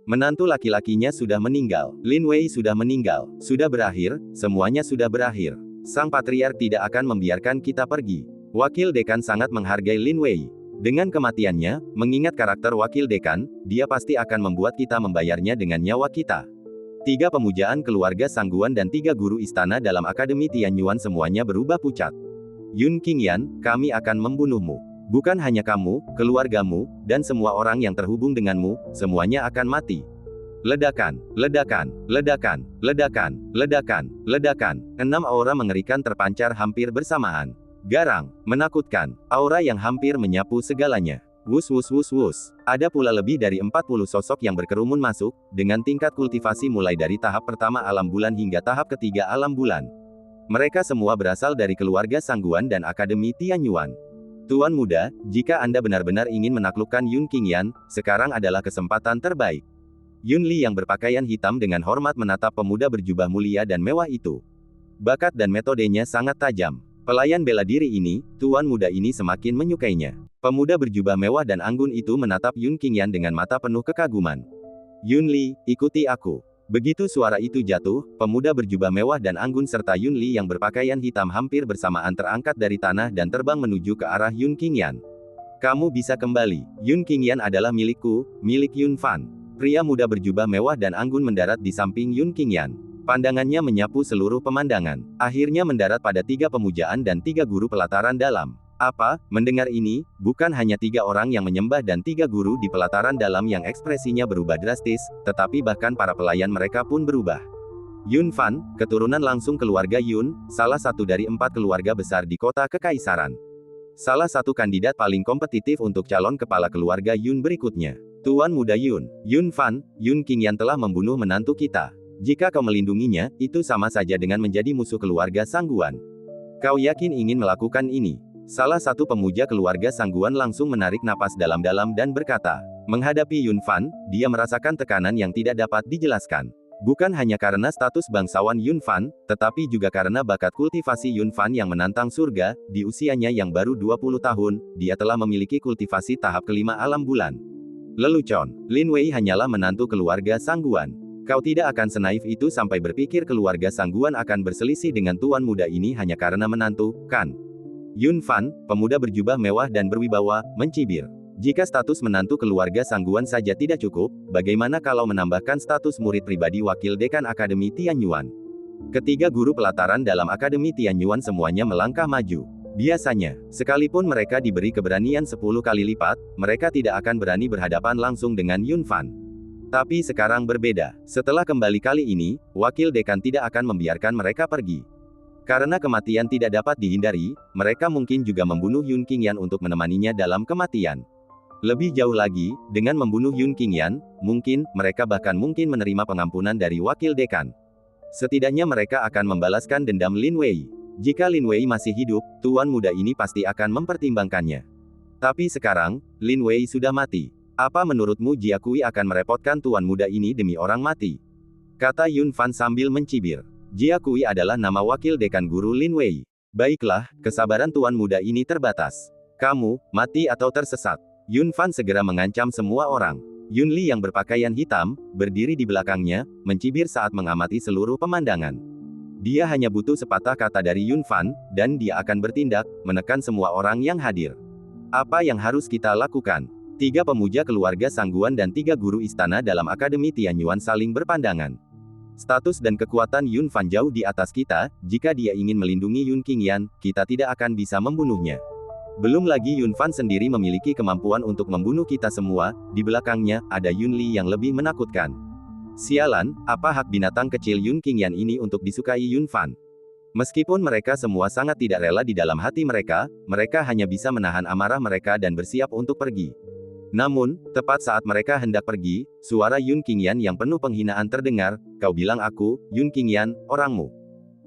Menantu laki-lakinya sudah meninggal. Lin Wei sudah meninggal. Sudah berakhir, semuanya sudah berakhir. Sang patriark tidak akan membiarkan kita pergi. Wakil dekan sangat menghargai Lin Wei. Dengan kematiannya, mengingat karakter wakil dekan, dia pasti akan membuat kita membayarnya dengan nyawa kita. 3 pemujaan keluarga Sangguan dan 3 guru istana dalam Akademi Tianyuan semuanya berubah pucat. Yun Qingyan, kami akan membunuhmu. Bukan hanya kamu, keluargamu, dan semua orang yang terhubung denganmu, semuanya akan mati. Ledakan, ledakan, ledakan, ledakan, ledakan, ledakan. 6 aura mengerikan terpancar hampir bersamaan. Garang, menakutkan, aura yang hampir menyapu segalanya. Wus wus wus wus. Ada pula lebih dari 40 sosok yang berkerumun masuk, dengan tingkat kultivasi mulai dari tahap pertama alam bulan hingga tahap ketiga alam bulan. Mereka semua berasal dari keluarga Sangguan dan Akademi Tianyuan. Tuan muda, jika Anda benar-benar ingin menaklukkan Yun Qingyan, sekarang adalah kesempatan terbaik. Yun Li yang berpakaian hitam dengan hormat menatap pemuda berjubah mulia dan mewah itu. Bakat dan metodenya sangat tajam. Pelayan bela diri ini, tuan muda ini semakin menyukainya. Pemuda berjubah mewah dan anggun itu menatap Yun Qingyan dengan mata penuh kekaguman. Yun Li, ikuti aku. Begitu suara itu jatuh, pemuda berjubah mewah dan anggun serta Yun Li yang berpakaian hitam hampir bersamaan terangkat dari tanah dan terbang menuju ke arah Yun Qingyan. Kamu bisa kembali. Yun Qingyan adalah milikku, milik Yun Fan. Pria muda berjubah mewah dan anggun mendarat di samping Yun Qingyan. Pandangannya menyapu seluruh pemandangan. Akhirnya mendarat pada 3 pemujaan dan 3 guru pelataran dalam. Apa? Mendengar ini, bukan hanya 3 orang yang menyembah dan 3 guru di pelataran dalam yang ekspresinya berubah drastis, tetapi bahkan para pelayan mereka pun berubah. Yun Fan, keturunan langsung keluarga Yun, salah satu dari 4 keluarga besar di kota kekaisaran. Salah satu kandidat paling kompetitif untuk calon kepala keluarga Yun berikutnya. Tuan muda Yun, Yun Fan, Yun Qingyan telah membunuh menantu kita. Jika kau melindunginya, itu sama saja dengan menjadi musuh keluarga Sangguan. Kau yakin ingin melakukan ini? Salah satu pemuja keluarga Sangguan langsung menarik napas dalam-dalam dan berkata, menghadapi Yun Fan, dia merasakan tekanan yang tidak dapat dijelaskan. Bukan hanya karena status bangsawan Yun Fan, tetapi juga karena bakat kultivasi Yun Fan yang menantang surga, di usianya yang baru 20 tahun, dia telah memiliki kultivasi tahap kelima alam bulan. Lelucon, Lin Wei hanyalah menantu keluarga Sangguan. Kau tidak akan senaif itu sampai berpikir keluarga Sangguan akan berselisih dengan tuan muda ini hanya karena menantu, kan? Yun Fan, pemuda berjubah mewah dan berwibawa, mencibir. Jika status menantu keluarga Sangguan saja tidak cukup, bagaimana kalau menambahkan status murid pribadi wakil dekan Akademi Tianyuan? Ketiga guru pelataran dalam Akademi Tianyuan semuanya melangkah maju. Biasanya, sekalipun mereka diberi keberanian 10 kali lipat, mereka tidak akan berani berhadapan langsung dengan Yun Fan. Tapi sekarang berbeda. Setelah kembali kali ini, wakil dekan tidak akan membiarkan mereka pergi. Karena kematian tidak dapat dihindari, mereka mungkin juga membunuh Yun Qingyan untuk menemaninya dalam kematian. Lebih jauh lagi, dengan membunuh Yun Qingyan, mungkin, mereka bahkan mungkin menerima pengampunan dari wakil dekan. Setidaknya mereka akan membalaskan dendam Lin Wei. Jika Lin Wei masih hidup, tuan muda ini pasti akan mempertimbangkannya. Tapi sekarang, Lin Wei sudah mati. Apa menurutmu Jia Kui akan merepotkan tuan muda ini demi orang mati? Kata Yun Fan sambil mencibir. Jia Kui adalah nama wakil dekan guru Lin Wei. Baiklah, kesabaran tuan muda ini terbatas. Kamu, mati atau tersesat. Yun Fan segera mengancam semua orang. Yun Li yang berpakaian hitam, berdiri di belakangnya, mencibir saat mengamati seluruh pemandangan. Dia hanya butuh sepatah kata dari Yun Fan, dan dia akan bertindak, menekan semua orang yang hadir. Apa yang harus kita lakukan? 3 pemuja keluarga Sangguan dan 3 guru istana dalam Akademi Tianyuan saling berpandangan. Status dan kekuatan Yun Fan jauh di atas kita, jika dia ingin melindungi Yun Qingyan, kita tidak akan bisa membunuhnya. Belum lagi Yun Fan sendiri memiliki kemampuan untuk membunuh kita semua, di belakangnya, ada Yun Li yang lebih menakutkan. Sialan, apa hak binatang kecil Yun Qingyan ini untuk disukai Yun Fan? Meskipun mereka semua sangat tidak rela di dalam hati mereka hanya bisa menahan amarah mereka dan bersiap untuk pergi. Namun, tepat saat mereka hendak pergi, suara Yun Qingyan yang penuh penghinaan terdengar, "Kau bilang aku, Yun Qingyan, orangmu.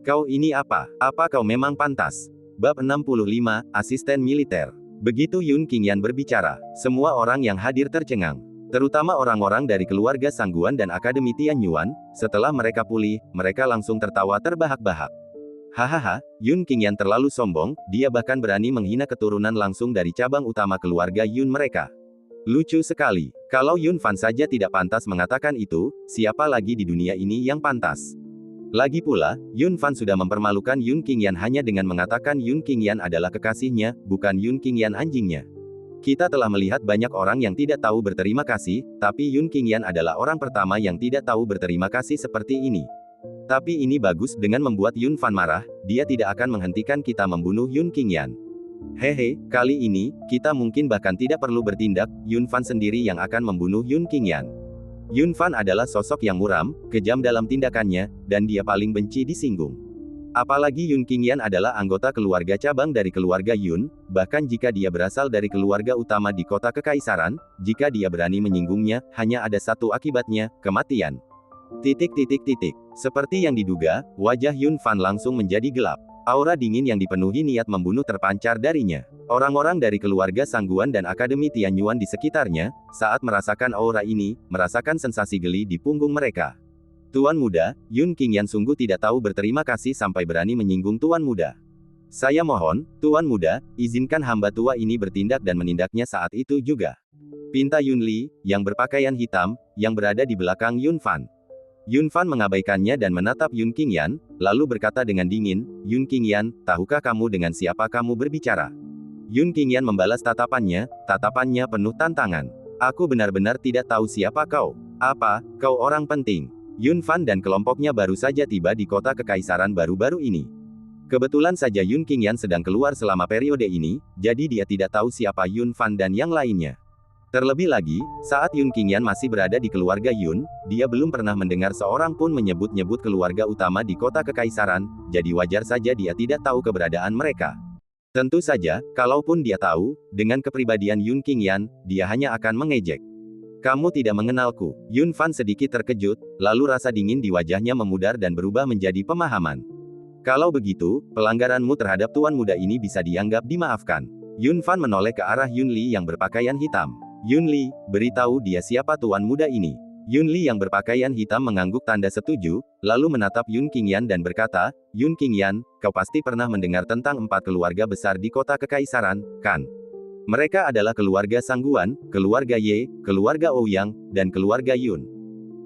Kau ini apa? Apa kau memang pantas?" Bab 65, Asisten Militer. Begitu Yun Qingyan berbicara, semua orang yang hadir tercengang. Terutama orang-orang dari keluarga Sangguan dan Akademi Tianyuan. Setelah mereka pulih, mereka langsung tertawa terbahak-bahak. Hahaha, Yun Qingyan terlalu sombong, dia bahkan berani menghina keturunan langsung dari cabang utama keluarga Yun mereka. Lucu sekali. Kalau Yun Fan saja tidak pantas mengatakan itu, siapa lagi di dunia ini yang pantas? Lagi pula, Yun Fan sudah mempermalukan Yun Qingyan hanya dengan mengatakan Yun Qingyan adalah kekasihnya, bukan Yun Qingyan anjingnya. Kita telah melihat banyak orang yang tidak tahu berterima kasih, tapi Yun Qingyan adalah orang pertama yang tidak tahu berterima kasih seperti ini. Tapi ini bagus, dengan membuat Yun Fan marah, dia tidak akan menghentikan kita membunuh Yun Qingyan. Hehe, kali ini, kita mungkin bahkan tidak perlu bertindak, Yun Fan sendiri yang akan membunuh Yun Qingyan. Yun Fan adalah sosok yang muram, kejam dalam tindakannya, dan dia paling benci disinggung. Apalagi Yun Qingyan adalah anggota keluarga cabang dari keluarga Yun, bahkan jika dia berasal dari keluarga utama di kota kekaisaran, jika dia berani menyinggungnya, hanya ada satu akibatnya, kematian. Seperti yang diduga, wajah Yun Fan langsung menjadi gelap. Aura dingin yang dipenuhi niat membunuh terpancar darinya. Orang-orang dari keluarga Sangguan dan Akademi Tianyuan di sekitarnya, saat merasakan aura ini, merasakan sensasi geli di punggung mereka. Tuan Muda, Yun Qingyan sungguh tidak tahu berterima kasih sampai berani menyinggung Tuan Muda. Saya mohon, Tuan Muda, izinkan hamba tua ini bertindak dan menindaknya saat itu juga. Pinta Yun Li, yang berpakaian hitam, yang berada di belakang Yun Fan. Yun Fan mengabaikannya dan menatap Yun Qingyan, lalu berkata dengan dingin, "Yun Qingyan, tahukah kamu dengan siapa kamu berbicara?" Yun Qingyan membalas tatapannya penuh tantangan. "Aku benar-benar tidak tahu siapa kau. Apa, kau orang penting?" Yun Fan dan kelompoknya baru saja tiba di kota kekaisaran baru-baru ini. Kebetulan saja Yun Qingyan sedang keluar selama periode ini, jadi dia tidak tahu siapa Yun Fan dan yang lainnya. Terlebih lagi, saat Yun Qingyan masih berada di keluarga Yun, dia belum pernah mendengar seorang pun menyebut-nyebut keluarga utama di kota kekaisaran, jadi wajar saja dia tidak tahu keberadaan mereka. Tentu saja, kalaupun dia tahu, dengan kepribadian Yun Qingyan, dia hanya akan mengejek. "Kamu tidak mengenalku." Yun Fan sedikit terkejut, lalu rasa dingin di wajahnya memudar dan berubah menjadi pemahaman. "Kalau begitu, pelanggaranmu terhadap Tuan Muda ini bisa dianggap dimaafkan." Yun Fan menoleh ke arah Yun Li yang berpakaian hitam. "Yun Li, beritahu dia siapa Tuan Muda ini." Yun Li yang berpakaian hitam mengangguk tanda setuju, lalu menatap Yun Qingyan dan berkata, "Yun Qingyan, kau pasti pernah mendengar tentang 4 keluarga besar di kota kekaisaran, kan? Mereka adalah keluarga Sangguan, keluarga Ye, keluarga Ouyang, dan keluarga Yun.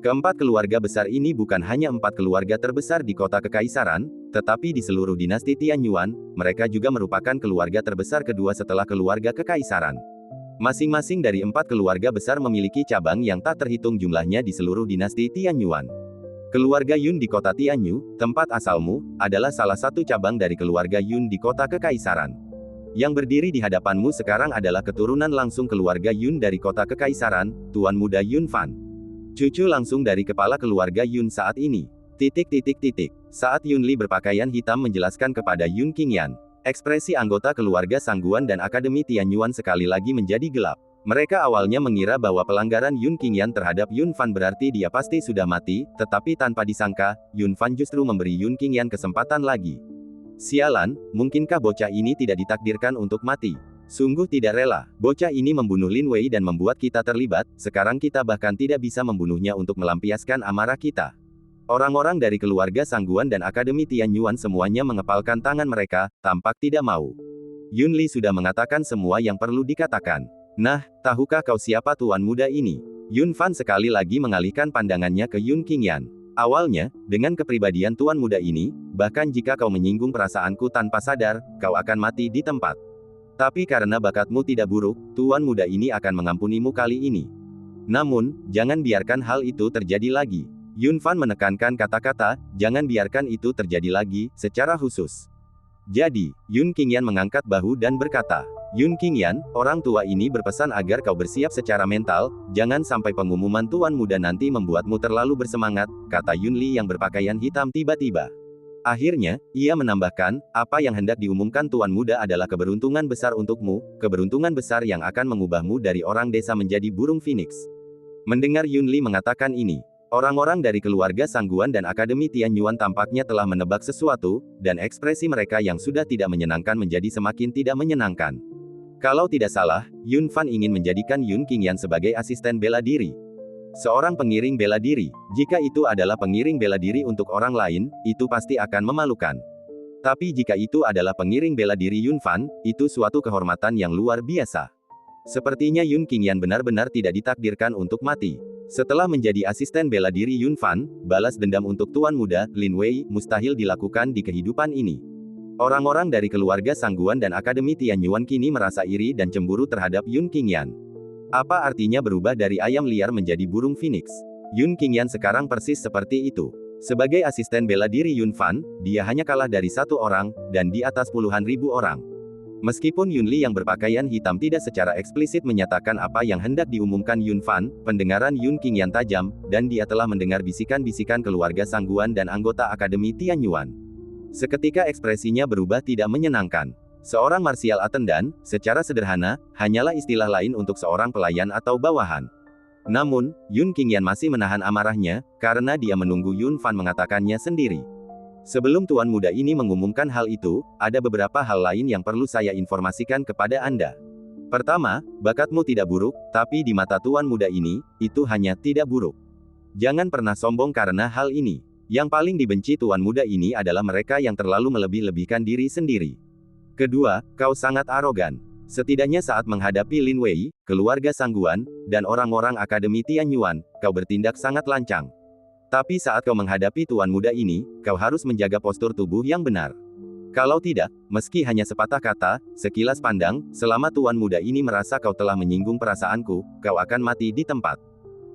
Keempat keluarga besar ini bukan hanya 4 keluarga terbesar di kota kekaisaran, tetapi di seluruh dinasti Tianyuan, mereka juga merupakan keluarga terbesar kedua setelah keluarga kekaisaran. Masing-masing dari 4 keluarga besar memiliki cabang yang tak terhitung jumlahnya di seluruh dinasti Tianyuan. Keluarga Yun di kota Tianyu, tempat asalmu, adalah salah satu cabang dari keluarga Yun di kota kekaisaran. Yang berdiri di hadapanmu sekarang adalah keturunan langsung keluarga Yun dari kota kekaisaran, Tuan Muda Yun Fan. Cucu langsung dari kepala keluarga Yun saat ini. Saat Yun Li berpakaian hitam menjelaskan kepada Yun Qingyan, ekspresi anggota keluarga Sangguan dan Akademi Tianyuan sekali lagi menjadi gelap. Mereka awalnya mengira bahwa pelanggaran Yun Qingyan terhadap Yun Fan berarti dia pasti sudah mati, tetapi tanpa disangka, Yun Fan justru memberi Yun Qingyan kesempatan lagi. Sialan, mungkinkah bocah ini tidak ditakdirkan untuk mati? Sungguh tidak rela. Bocah ini membunuh Lin Wei dan membuat kita terlibat, sekarang kita bahkan tidak bisa membunuhnya untuk melampiaskan amarah kita. Orang-orang dari keluarga Sangguan dan Akademi Tianyuan semuanya mengepalkan tangan mereka, tampak tidak mau. Yun Li sudah mengatakan semua yang perlu dikatakan. Nah, tahukah kau siapa Tuan Muda ini? Yun Fan sekali lagi mengalihkan pandangannya ke Yun Qingyan. Awalnya, dengan kepribadian Tuan Muda ini, bahkan jika kau menyinggung perasaanku tanpa sadar, kau akan mati di tempat. Tapi karena bakatmu tidak buruk, Tuan Muda ini akan mengampunimu kali ini. Namun, jangan biarkan hal itu terjadi lagi. Yun Fan menekankan kata-kata, jangan biarkan itu terjadi lagi, secara khusus. Jadi, Yun Qingyan mengangkat bahu dan berkata, Yun Qingyan, orang tua ini berpesan agar kau bersiap secara mental, jangan sampai pengumuman Tuan Muda nanti membuatmu terlalu bersemangat, kata Yun Li yang berpakaian hitam tiba-tiba. Akhirnya, ia menambahkan, apa yang hendak diumumkan Tuan Muda adalah keberuntungan besar untukmu, keberuntungan besar yang akan mengubahmu dari orang desa menjadi burung phoenix. Mendengar Yunli mengatakan ini, orang-orang dari keluarga Sangguan dan Akademi Tianyuan tampaknya telah menebak sesuatu, dan ekspresi mereka yang sudah tidak menyenangkan menjadi semakin tidak menyenangkan. Kalau tidak salah, Yun Fan ingin menjadikan Yun Qingyan sebagai asisten bela diri. Seorang pengiring bela diri, jika itu adalah pengiring bela diri untuk orang lain, itu pasti akan memalukan. Tapi jika itu adalah pengiring bela diri Yun Fan, itu suatu kehormatan yang luar biasa. Sepertinya Yun Qingyan benar-benar tidak ditakdirkan untuk mati. Setelah menjadi asisten bela diri Yun Fan, balas dendam untuk Tuan Muda, Lin Wei, mustahil dilakukan di kehidupan ini. Orang-orang dari keluarga Sangguan dan Akademi Tianyuan kini merasa iri dan cemburu terhadap Yun Qingyan. Apa artinya berubah dari ayam liar menjadi burung phoenix? Yun Qingyan sekarang persis seperti itu. Sebagai asisten bela diri Yun Fan, dia hanya kalah dari satu orang, dan di atas puluhan ribu orang. Meskipun Yunli yang berpakaian hitam tidak secara eksplisit menyatakan apa yang hendak diumumkan Yun Fan, pendengaran Yun Qingyan tajam, dan dia telah mendengar bisikan-bisikan keluarga Sangguan dan anggota Akademi Tianyuan. Seketika ekspresinya berubah tidak menyenangkan. Seorang martial attendant, secara sederhana, hanyalah istilah lain untuk seorang pelayan atau bawahan. Namun, Yun Qingyan masih menahan amarahnya, karena dia menunggu Yun Fan mengatakannya sendiri. Sebelum Tuan Muda ini mengumumkan hal itu, ada beberapa hal lain yang perlu saya informasikan kepada Anda. Pertama, bakatmu tidak buruk, tapi di mata Tuan Muda ini, itu hanya tidak buruk. Jangan pernah sombong karena hal ini. Yang paling dibenci Tuan Muda ini adalah mereka yang terlalu melebih-lebihkan diri sendiri. Kedua, kau sangat arogan. Setidaknya saat menghadapi Lin Wei, keluarga Sangguan, dan orang-orang Akademi Tianyuan, kau bertindak sangat lancang. Tapi saat kau menghadapi Tuan Muda ini, kau harus menjaga postur tubuh yang benar. Kalau tidak, meski hanya sepatah kata, sekilas pandang, selama Tuan Muda ini merasa kau telah menyinggung perasaanku, kau akan mati di tempat.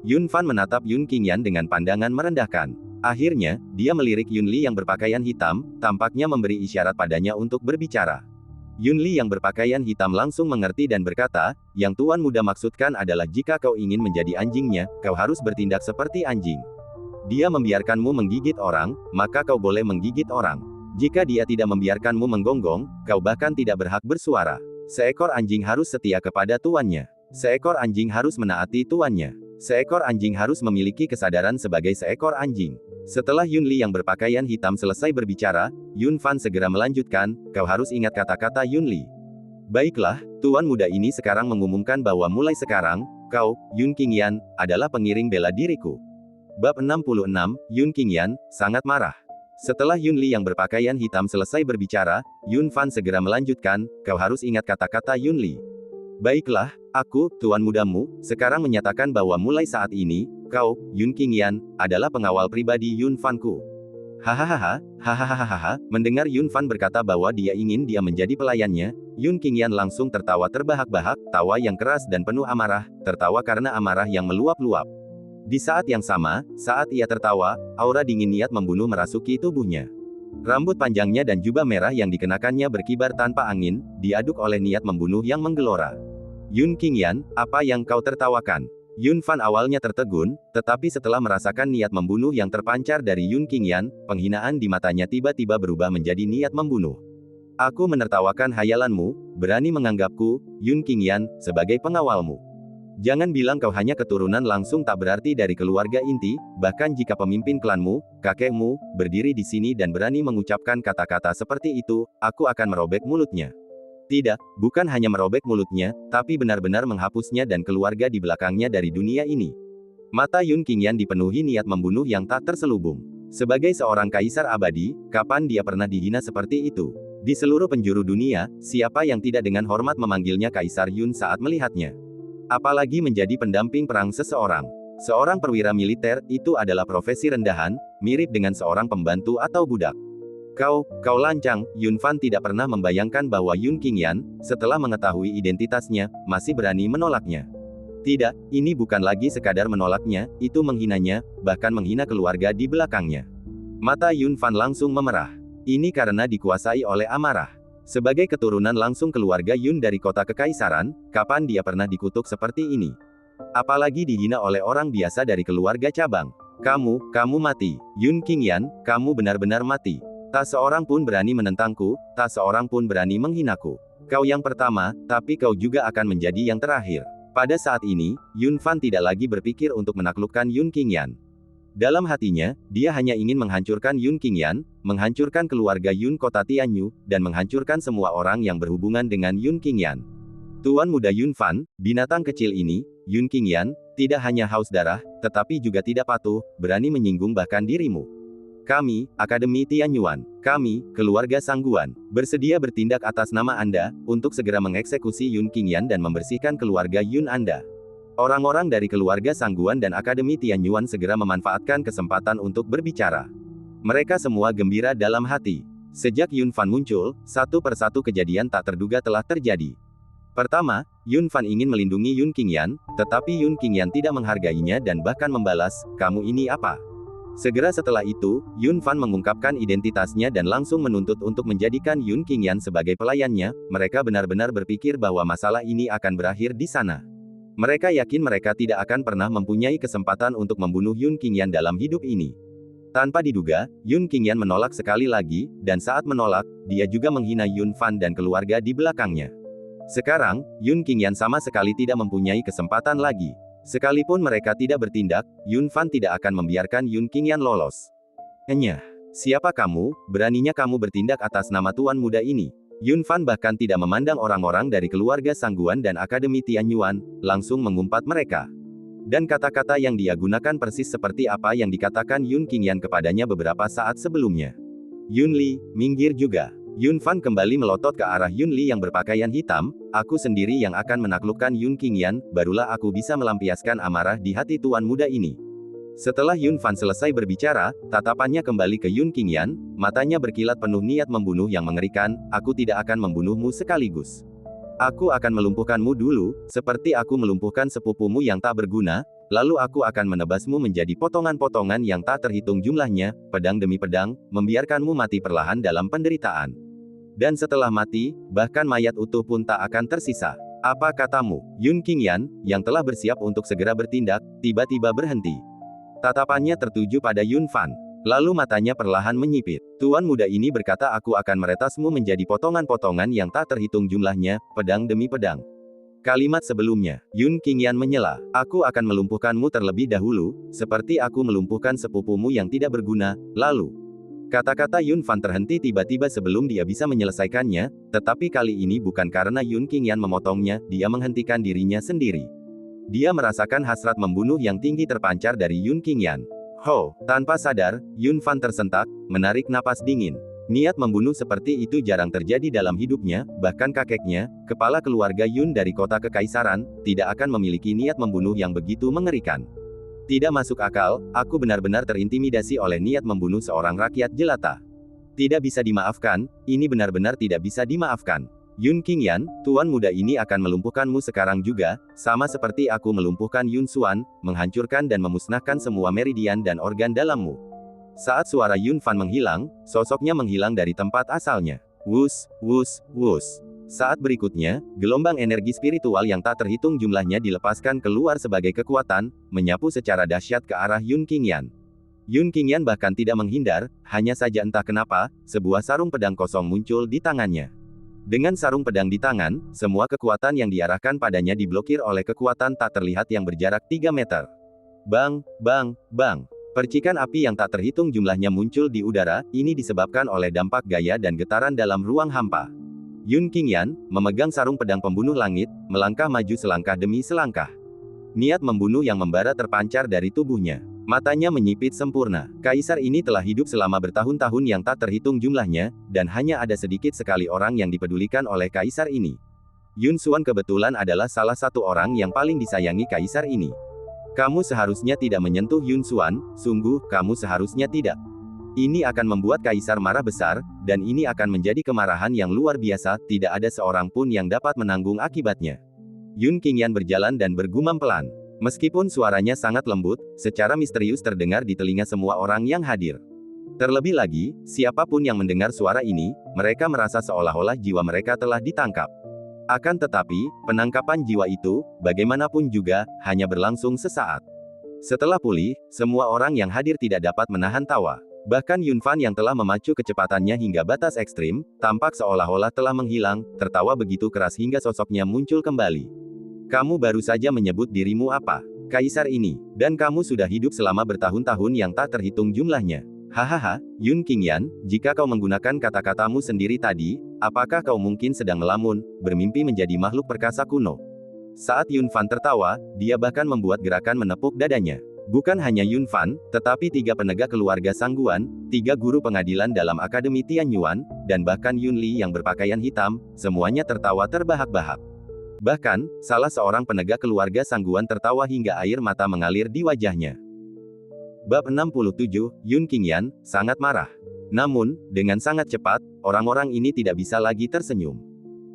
Yun Fan menatap Yun Qingyan dengan pandangan merendahkan. Akhirnya, dia melirik Yunli yang berpakaian hitam, tampaknya memberi isyarat padanya untuk berbicara. Yunli yang berpakaian hitam langsung mengerti dan berkata, yang Tuan Muda maksudkan adalah jika kau ingin menjadi anjingnya, kau harus bertindak seperti anjing. Dia membiarkanmu menggigit orang, maka kau boleh menggigit orang. Jika dia tidak membiarkanmu menggonggong, kau bahkan tidak berhak bersuara. Seekor anjing harus setia kepada tuannya. Seekor anjing harus menaati tuannya. Seekor anjing harus memiliki kesadaran sebagai seekor anjing. Setelah Yunli yang berpakaian hitam selesai berbicara, Yun Fan segera melanjutkan, kau harus ingat kata-kata Yunli. Baiklah, Tuan Muda ini sekarang mengumumkan bahwa mulai sekarang, kau, Yun Qingyan, adalah pengiring bela diriku. Bab 66, Yun Qingyan, sangat marah. Setelah Yunli yang berpakaian hitam selesai berbicara, Yun Fan segera melanjutkan, kau harus ingat kata-kata Yunli. Baiklah, aku, Tuan Mudamu, sekarang menyatakan bahwa mulai saat ini, kau, Yun Qingyan, adalah pengawal pribadi Yun Fanku. Hahaha, hahaha, mendengar Yun Fan berkata bahwa dia ingin dia menjadi pelayannya, Yun Qingyan langsung tertawa terbahak-bahak, tawa yang keras dan penuh amarah, tertawa karena amarah yang meluap-luap. Di saat yang sama, saat ia tertawa, aura dingin niat membunuh merasuki tubuhnya. Rambut panjangnya dan jubah merah yang dikenakannya berkibar tanpa angin, diaduk oleh niat membunuh yang menggelora. Yun Qingyan, apa yang kau tertawakan? Yun Fan awalnya tertegun, tetapi setelah merasakan niat membunuh yang terpancar dari Yun Qingyan, penghinaan di matanya tiba-tiba berubah menjadi niat membunuh. Aku menertawakan hayalanmu, berani menganggapku, Yun Qingyan, sebagai pengawalmu. Jangan bilang kau hanya keturunan langsung tak berarti dari keluarga inti, bahkan jika pemimpin klanmu, kakekmu, berdiri di sini dan berani mengucapkan kata-kata seperti itu, aku akan merobek mulutnya. Tidak, bukan hanya merobek mulutnya, tapi benar-benar menghapusnya dan keluarga di belakangnya dari dunia ini. Mata Yun Qingyan dipenuhi niat membunuh yang tak terselubung. Sebagai seorang kaisar abadi, kapan dia pernah dihina seperti itu? Di seluruh penjuru dunia, siapa yang tidak dengan hormat memanggilnya Kaisar Yun saat melihatnya? Apalagi menjadi pendamping perang seseorang. Seorang perwira militer, itu adalah profesi rendahan, mirip dengan seorang pembantu atau budak. Kau lancang, Yun Fan tidak pernah membayangkan bahwa Yun Qingyan, setelah mengetahui identitasnya, masih berani menolaknya. Tidak, ini bukan lagi sekadar menolaknya, itu menghinanya, bahkan menghina keluarga di belakangnya. Mata Yun Fan langsung memerah. Ini karena dikuasai oleh amarah. Sebagai keturunan langsung keluarga Yun dari kota kekaisaran, kapan dia pernah dikutuk seperti ini? Apalagi dihina oleh orang biasa dari keluarga cabang. Kamu mati. Yun Qingyan, kamu benar-benar mati. Tak seorang pun berani menentangku, tak seorang pun berani menghinaku. Kau yang pertama, tapi kau juga akan menjadi yang terakhir. Pada saat ini, Yun Fan tidak lagi berpikir untuk menaklukkan Yun Qingyan. Dalam hatinya, dia hanya ingin menghancurkan Yun Qingyan, menghancurkan keluarga Yun kota Tianyu, dan menghancurkan semua orang yang berhubungan dengan Yun Qingyan. Tuan muda Yun Fan, binatang kecil ini, Yun Qingyan, tidak hanya haus darah, tetapi juga tidak patuh, berani menyinggung bahkan dirimu. Kami, Akademi Tianyuan, kami, keluarga Sangguan, bersedia bertindak atas nama Anda, untuk segera mengeksekusi Yun Qingyan dan membersihkan keluarga Yun Anda. Orang-orang dari keluarga Sangguan dan Akademi Tianyuan segera memanfaatkan kesempatan untuk berbicara. Mereka semua gembira dalam hati. Sejak Yun Fan muncul, satu persatu kejadian tak terduga telah terjadi. Pertama, Yun Fan ingin melindungi Yun Qingyan, tetapi Yun Qingyan tidak menghargainya dan bahkan membalas, "Kamu ini apa?" Segera setelah itu, Yun Fan mengungkapkan identitasnya dan langsung menuntut untuk menjadikan Yun Qingyan sebagai pelayannya. Mereka benar-benar berpikir bahwa masalah ini akan berakhir di sana. Mereka yakin mereka tidak akan pernah mempunyai kesempatan untuk membunuh Yun Qingyan dalam hidup ini. Tanpa diduga, Yun Qingyan menolak sekali lagi, dan saat menolak, dia juga menghina Yun Fan dan keluarga di belakangnya. Sekarang, Yun Qingyan sama sekali tidak mempunyai kesempatan lagi. Sekalipun mereka tidak bertindak, Yun Fan tidak akan membiarkan Yun Qingyan lolos. Enyah, siapa kamu, beraninya kamu bertindak atas nama tuan muda ini? Yun Fan bahkan tidak memandang orang-orang dari keluarga Sangguan dan Akademi Tianyuan, langsung mengumpat mereka. Dan kata-kata yang dia gunakan persis seperti apa yang dikatakan Yun Qingyan kepadanya beberapa saat sebelumnya. Yun Li, minggir juga. Yun Fan kembali melotot ke arah Yun Li yang berpakaian hitam, "Aku sendiri yang akan menaklukkan Yun Qingyan, barulah aku bisa melampiaskan amarah di hati tuan muda ini." Setelah Yun Fan selesai berbicara, tatapannya kembali ke Yun Qingyan, matanya berkilat penuh niat membunuh yang mengerikan, "Aku tidak akan membunuhmu sekaligus. Aku akan melumpuhkanmu dulu, seperti aku melumpuhkan sepupumu yang tak berguna, lalu aku akan menebasmu menjadi potongan-potongan yang tak terhitung jumlahnya, pedang demi pedang, membiarkanmu mati perlahan dalam penderitaan. Dan setelah mati, bahkan mayat utuh pun tak akan tersisa." "Apa katamu?" Yun Qingyan, yang telah bersiap untuk segera bertindak, tiba-tiba berhenti. Tatapannya tertuju pada Yun Fan. Lalu matanya perlahan menyipit. Tuan muda ini berkata, "Aku akan meretasmu menjadi potongan-potongan yang tak terhitung jumlahnya, pedang demi pedang." Kalimat sebelumnya, Yun Qingyan menyela, "Aku akan melumpuhkanmu terlebih dahulu, seperti aku melumpuhkan sepupumu yang tidak berguna." Lalu, kata-kata Yun Fan terhenti tiba-tiba sebelum dia bisa menyelesaikannya, tetapi kali ini bukan karena Yun Qingyan memotongnya, dia menghentikan dirinya sendiri. Dia merasakan hasrat membunuh yang tinggi terpancar dari Yun Qingyan. Ho, tanpa sadar, Yun Fan tersentak, menarik napas dingin. Niat membunuh seperti itu jarang terjadi dalam hidupnya, bahkan kakeknya, kepala keluarga Yun dari kota kekaisaran, tidak akan memiliki niat membunuh yang begitu mengerikan. Tidak masuk akal, aku benar-benar terintimidasi oleh niat membunuh seorang rakyat jelata. Tidak bisa dimaafkan, ini benar-benar tidak bisa dimaafkan. Yun Qingyan, tuan muda ini akan melumpuhkanmu sekarang juga, sama seperti aku melumpuhkan Yun Xuan, menghancurkan dan memusnahkan semua meridian dan organ dalammu. Saat suara Yun Fan menghilang, sosoknya menghilang dari tempat asalnya. Wus, wus, wus. Saat berikutnya, gelombang energi spiritual yang tak terhitung jumlahnya dilepaskan keluar sebagai kekuatan, menyapu secara dahsyat ke arah Yun Qingyan. Yun Qingyan bahkan tidak menghindar, hanya saja entah kenapa, sebuah sarung pedang kosong muncul di tangannya. Dengan sarung pedang di tangan, semua kekuatan yang diarahkan padanya diblokir oleh kekuatan tak terlihat yang berjarak 3 meter. Bang, bang, bang. Percikan api yang tak terhitung jumlahnya muncul di udara, ini disebabkan oleh dampak gaya dan getaran dalam ruang hampa. Yun Qingyan, memegang sarung pedang pembunuh langit, melangkah maju selangkah demi selangkah. Niat membunuh yang membara terpancar dari tubuhnya. Matanya menyipit sempurna. Kaisar ini telah hidup selama bertahun-tahun yang tak terhitung jumlahnya, dan hanya ada sedikit sekali orang yang dipedulikan oleh kaisar ini. Yun Xuan kebetulan adalah salah satu orang yang paling disayangi kaisar ini. Kamu seharusnya tidak menyentuh Yun Xuan, sungguh, kamu seharusnya tidak. Ini akan membuat kaisar marah besar, dan ini akan menjadi kemarahan yang luar biasa, tidak ada seorang pun yang dapat menanggung akibatnya. Yun Qingyan berjalan dan bergumam pelan. Meskipun suaranya sangat lembut, secara misterius terdengar di telinga semua orang yang hadir. Terlebih lagi, siapapun yang mendengar suara ini, mereka merasa seolah-olah jiwa mereka telah ditangkap. Akan tetapi, penangkapan jiwa itu, bagaimanapun juga, hanya berlangsung sesaat. Setelah pulih, semua orang yang hadir tidak dapat menahan tawa. Bahkan Yunfan yang telah memacu kecepatannya hingga batas ekstrim, tampak seolah-olah telah menghilang, tertawa begitu keras hingga sosoknya muncul kembali. Kamu baru saja menyebut dirimu apa? Kaisar ini, dan kamu sudah hidup selama bertahun-tahun yang tak terhitung jumlahnya. Hahaha, Yun Qingyan, jika kau menggunakan kata-katamu sendiri tadi, apakah kau mungkin sedang melamun, bermimpi menjadi makhluk perkasa kuno? Saat Yunfan tertawa, dia bahkan membuat gerakan menepuk dadanya. Bukan hanya Yunfan, tetapi 3 penegak keluarga Sangguan, 3 guru pengadilan dalam Akademi Tianyuan, dan bahkan Yunli yang berpakaian hitam, semuanya tertawa terbahak-bahak. Bahkan, salah seorang penegak keluarga Sangguan tertawa hingga air mata mengalir di wajahnya. Bab 67, Yun Qingyan, sangat marah. Namun, dengan sangat cepat, orang-orang ini tidak bisa lagi tersenyum.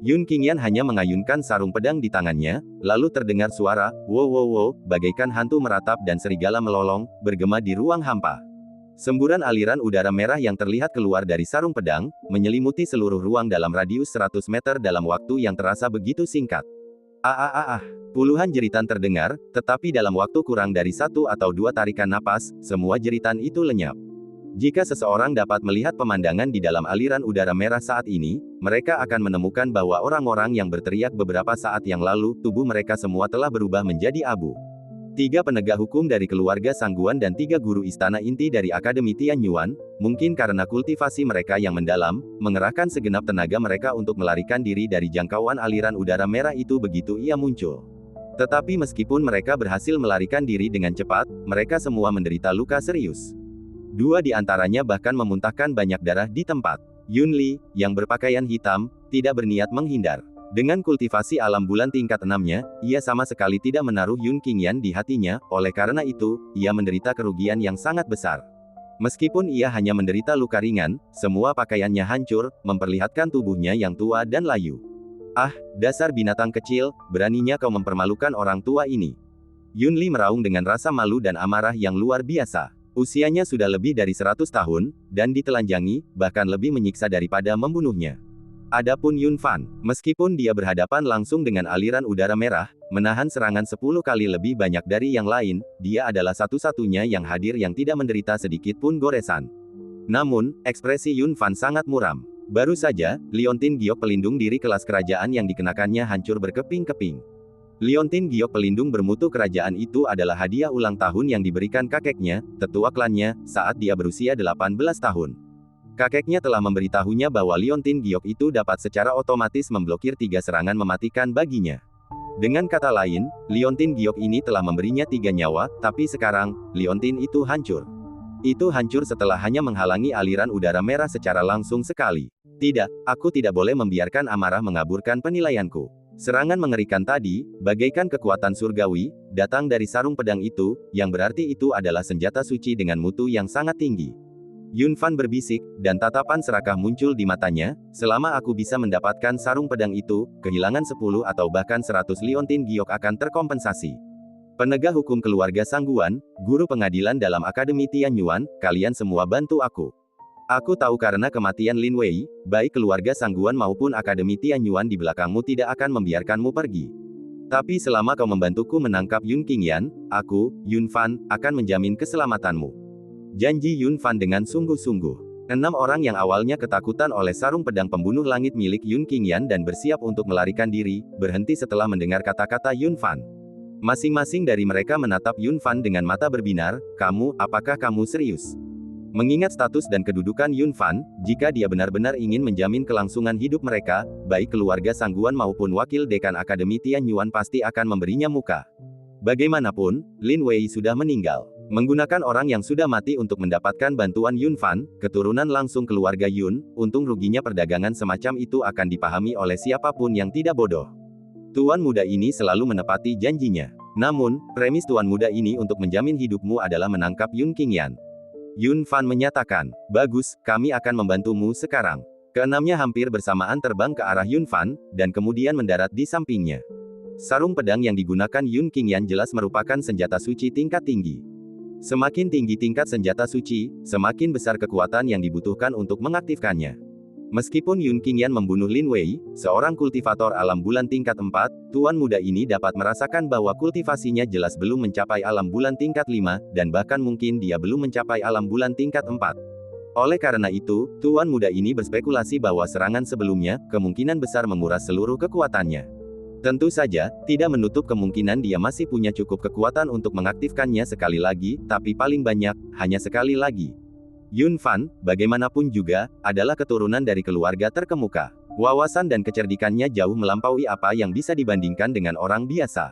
Yun Qingyan hanya mengayunkan sarung pedang di tangannya, lalu terdengar suara, wow wow wow, bagaikan hantu meratap dan serigala melolong, bergema di ruang hampa. Semburan aliran udara merah yang terlihat keluar dari sarung pedang, menyelimuti seluruh ruang dalam radius 100 meter dalam waktu yang terasa begitu singkat. Puluhan jeritan terdengar, tetapi dalam waktu kurang dari 1 atau 2 tarikan napas, semua jeritan itu lenyap. Jika seseorang dapat melihat pemandangan di dalam aliran udara merah saat ini, mereka akan menemukan bahwa orang-orang yang berteriak beberapa saat yang lalu, tubuh mereka semua telah berubah menjadi abu. 3 penegak hukum dari keluarga Sangguan dan 3 guru istana inti dari Akademi Tianyuan, mungkin karena kultivasi mereka yang mendalam, mengerahkan segenap tenaga mereka untuk melarikan diri dari jangkauan aliran udara merah itu begitu ia muncul. Tetapi meskipun mereka berhasil melarikan diri dengan cepat, mereka semua menderita luka serius. 2 di antaranya bahkan memuntahkan banyak darah di tempat. Yunli, yang berpakaian hitam, tidak berniat menghindar. Dengan kultivasi alam bulan tingkat 6-nya, ia sama sekali tidak menaruh Yun Qingyan di hatinya, oleh karena itu, ia menderita kerugian yang sangat besar. Meskipun ia hanya menderita luka ringan, semua pakaiannya hancur, memperlihatkan tubuhnya yang tua dan layu. Ah, dasar binatang kecil, beraninya kau mempermalukan orang tua ini. Yunli meraung dengan rasa malu dan amarah yang luar biasa. Usianya sudah lebih dari 100 tahun, dan ditelanjangi, bahkan lebih menyiksa daripada membunuhnya. Adapun Yunfan, meskipun dia berhadapan langsung dengan aliran udara merah, menahan serangan 10 kali lebih banyak dari yang lain, dia adalah satu-satunya yang hadir yang tidak menderita sedikit pun goresan. Namun, ekspresi Yunfan sangat muram. Baru saja, liontin giok pelindung diri kelas kerajaan yang dikenakannya hancur berkeping-keping. Liontin giok pelindung bermutu kerajaan itu adalah hadiah ulang tahun yang diberikan kakeknya, tetua klannya, saat dia berusia 18 tahun. Kakeknya telah memberitahunya bahwa liontin giok itu dapat secara otomatis memblokir 3 serangan mematikan baginya. Dengan kata lain, liontin giok ini telah memberinya 3 nyawa, tapi sekarang, liontin itu hancur. Itu hancur setelah hanya menghalangi aliran udara merah secara langsung sekali. Tidak, aku tidak boleh membiarkan amarah mengaburkan penilaianku. Serangan mengerikan tadi, bagaikan kekuatan surgawi, datang dari sarung pedang itu, yang berarti itu adalah senjata suci dengan mutu yang sangat tinggi. Yunfan berbisik, dan tatapan serakah muncul di matanya, selama aku bisa mendapatkan sarung pedang itu, kehilangan 10 atau bahkan 100 liontin giok akan terkompensasi. Penegak hukum keluarga Sangguan, guru pengadilan dalam Akademi Tianyuan, kalian semua bantu aku. Aku tahu karena kematian Lin Wei, baik keluarga Sangguan maupun Akademi Tianyuan di belakangmu tidak akan membiarkanmu pergi. Tapi selama kau membantuku menangkap Yun Qingyan, aku, Yunfan, akan menjamin keselamatanmu. Janji Yunfan dengan sungguh-sungguh. 6 orang yang awalnya ketakutan oleh sarung pedang pembunuh langit milik Yun Qingyan dan bersiap untuk melarikan diri, berhenti setelah mendengar kata-kata Yunfan. Masing-masing dari mereka menatap Yunfan dengan mata berbinar, apakah kamu serius? Mengingat status dan kedudukan Yunfan, jika dia benar-benar ingin menjamin kelangsungan hidup mereka, baik keluarga Sangguan maupun wakil dekan Akademi Tianyuan pasti akan memberinya muka. Bagaimanapun, Lin Wei sudah meninggal. Menggunakan orang yang sudah mati untuk mendapatkan bantuan Yunfan, keturunan langsung keluarga Yun, untung ruginya perdagangan semacam itu akan dipahami oleh siapapun yang tidak bodoh. Tuan muda ini selalu menepati janjinya. Namun, premis tuan muda ini untuk menjamin hidupmu adalah menangkap Yun Qingyan. Yunfan menyatakan, bagus, kami akan membantumu sekarang. Keenamnya hampir bersamaan terbang ke arah Yunfan, dan kemudian mendarat di sampingnya. Sarung pedang yang digunakan Yun Qingyan jelas merupakan senjata suci tingkat tinggi. Semakin tinggi tingkat senjata suci, semakin besar kekuatan yang dibutuhkan untuk mengaktifkannya. Meskipun Yun Qingyan membunuh Lin Wei, seorang kultivator alam bulan tingkat 4, tuan muda ini dapat merasakan bahwa kultivasinya jelas belum mencapai alam bulan tingkat 5, dan bahkan mungkin dia belum mencapai alam bulan tingkat 4. Oleh karena itu, tuan muda ini berspekulasi bahwa serangan sebelumnya kemungkinan besar menguras seluruh kekuatannya. Tentu saja, tidak menutup kemungkinan dia masih punya cukup kekuatan untuk mengaktifkannya sekali lagi, tapi paling banyak, hanya sekali lagi. Yun Fan, bagaimanapun juga, adalah keturunan dari keluarga terkemuka. Wawasan dan kecerdikannya jauh melampaui apa yang bisa dibandingkan dengan orang biasa.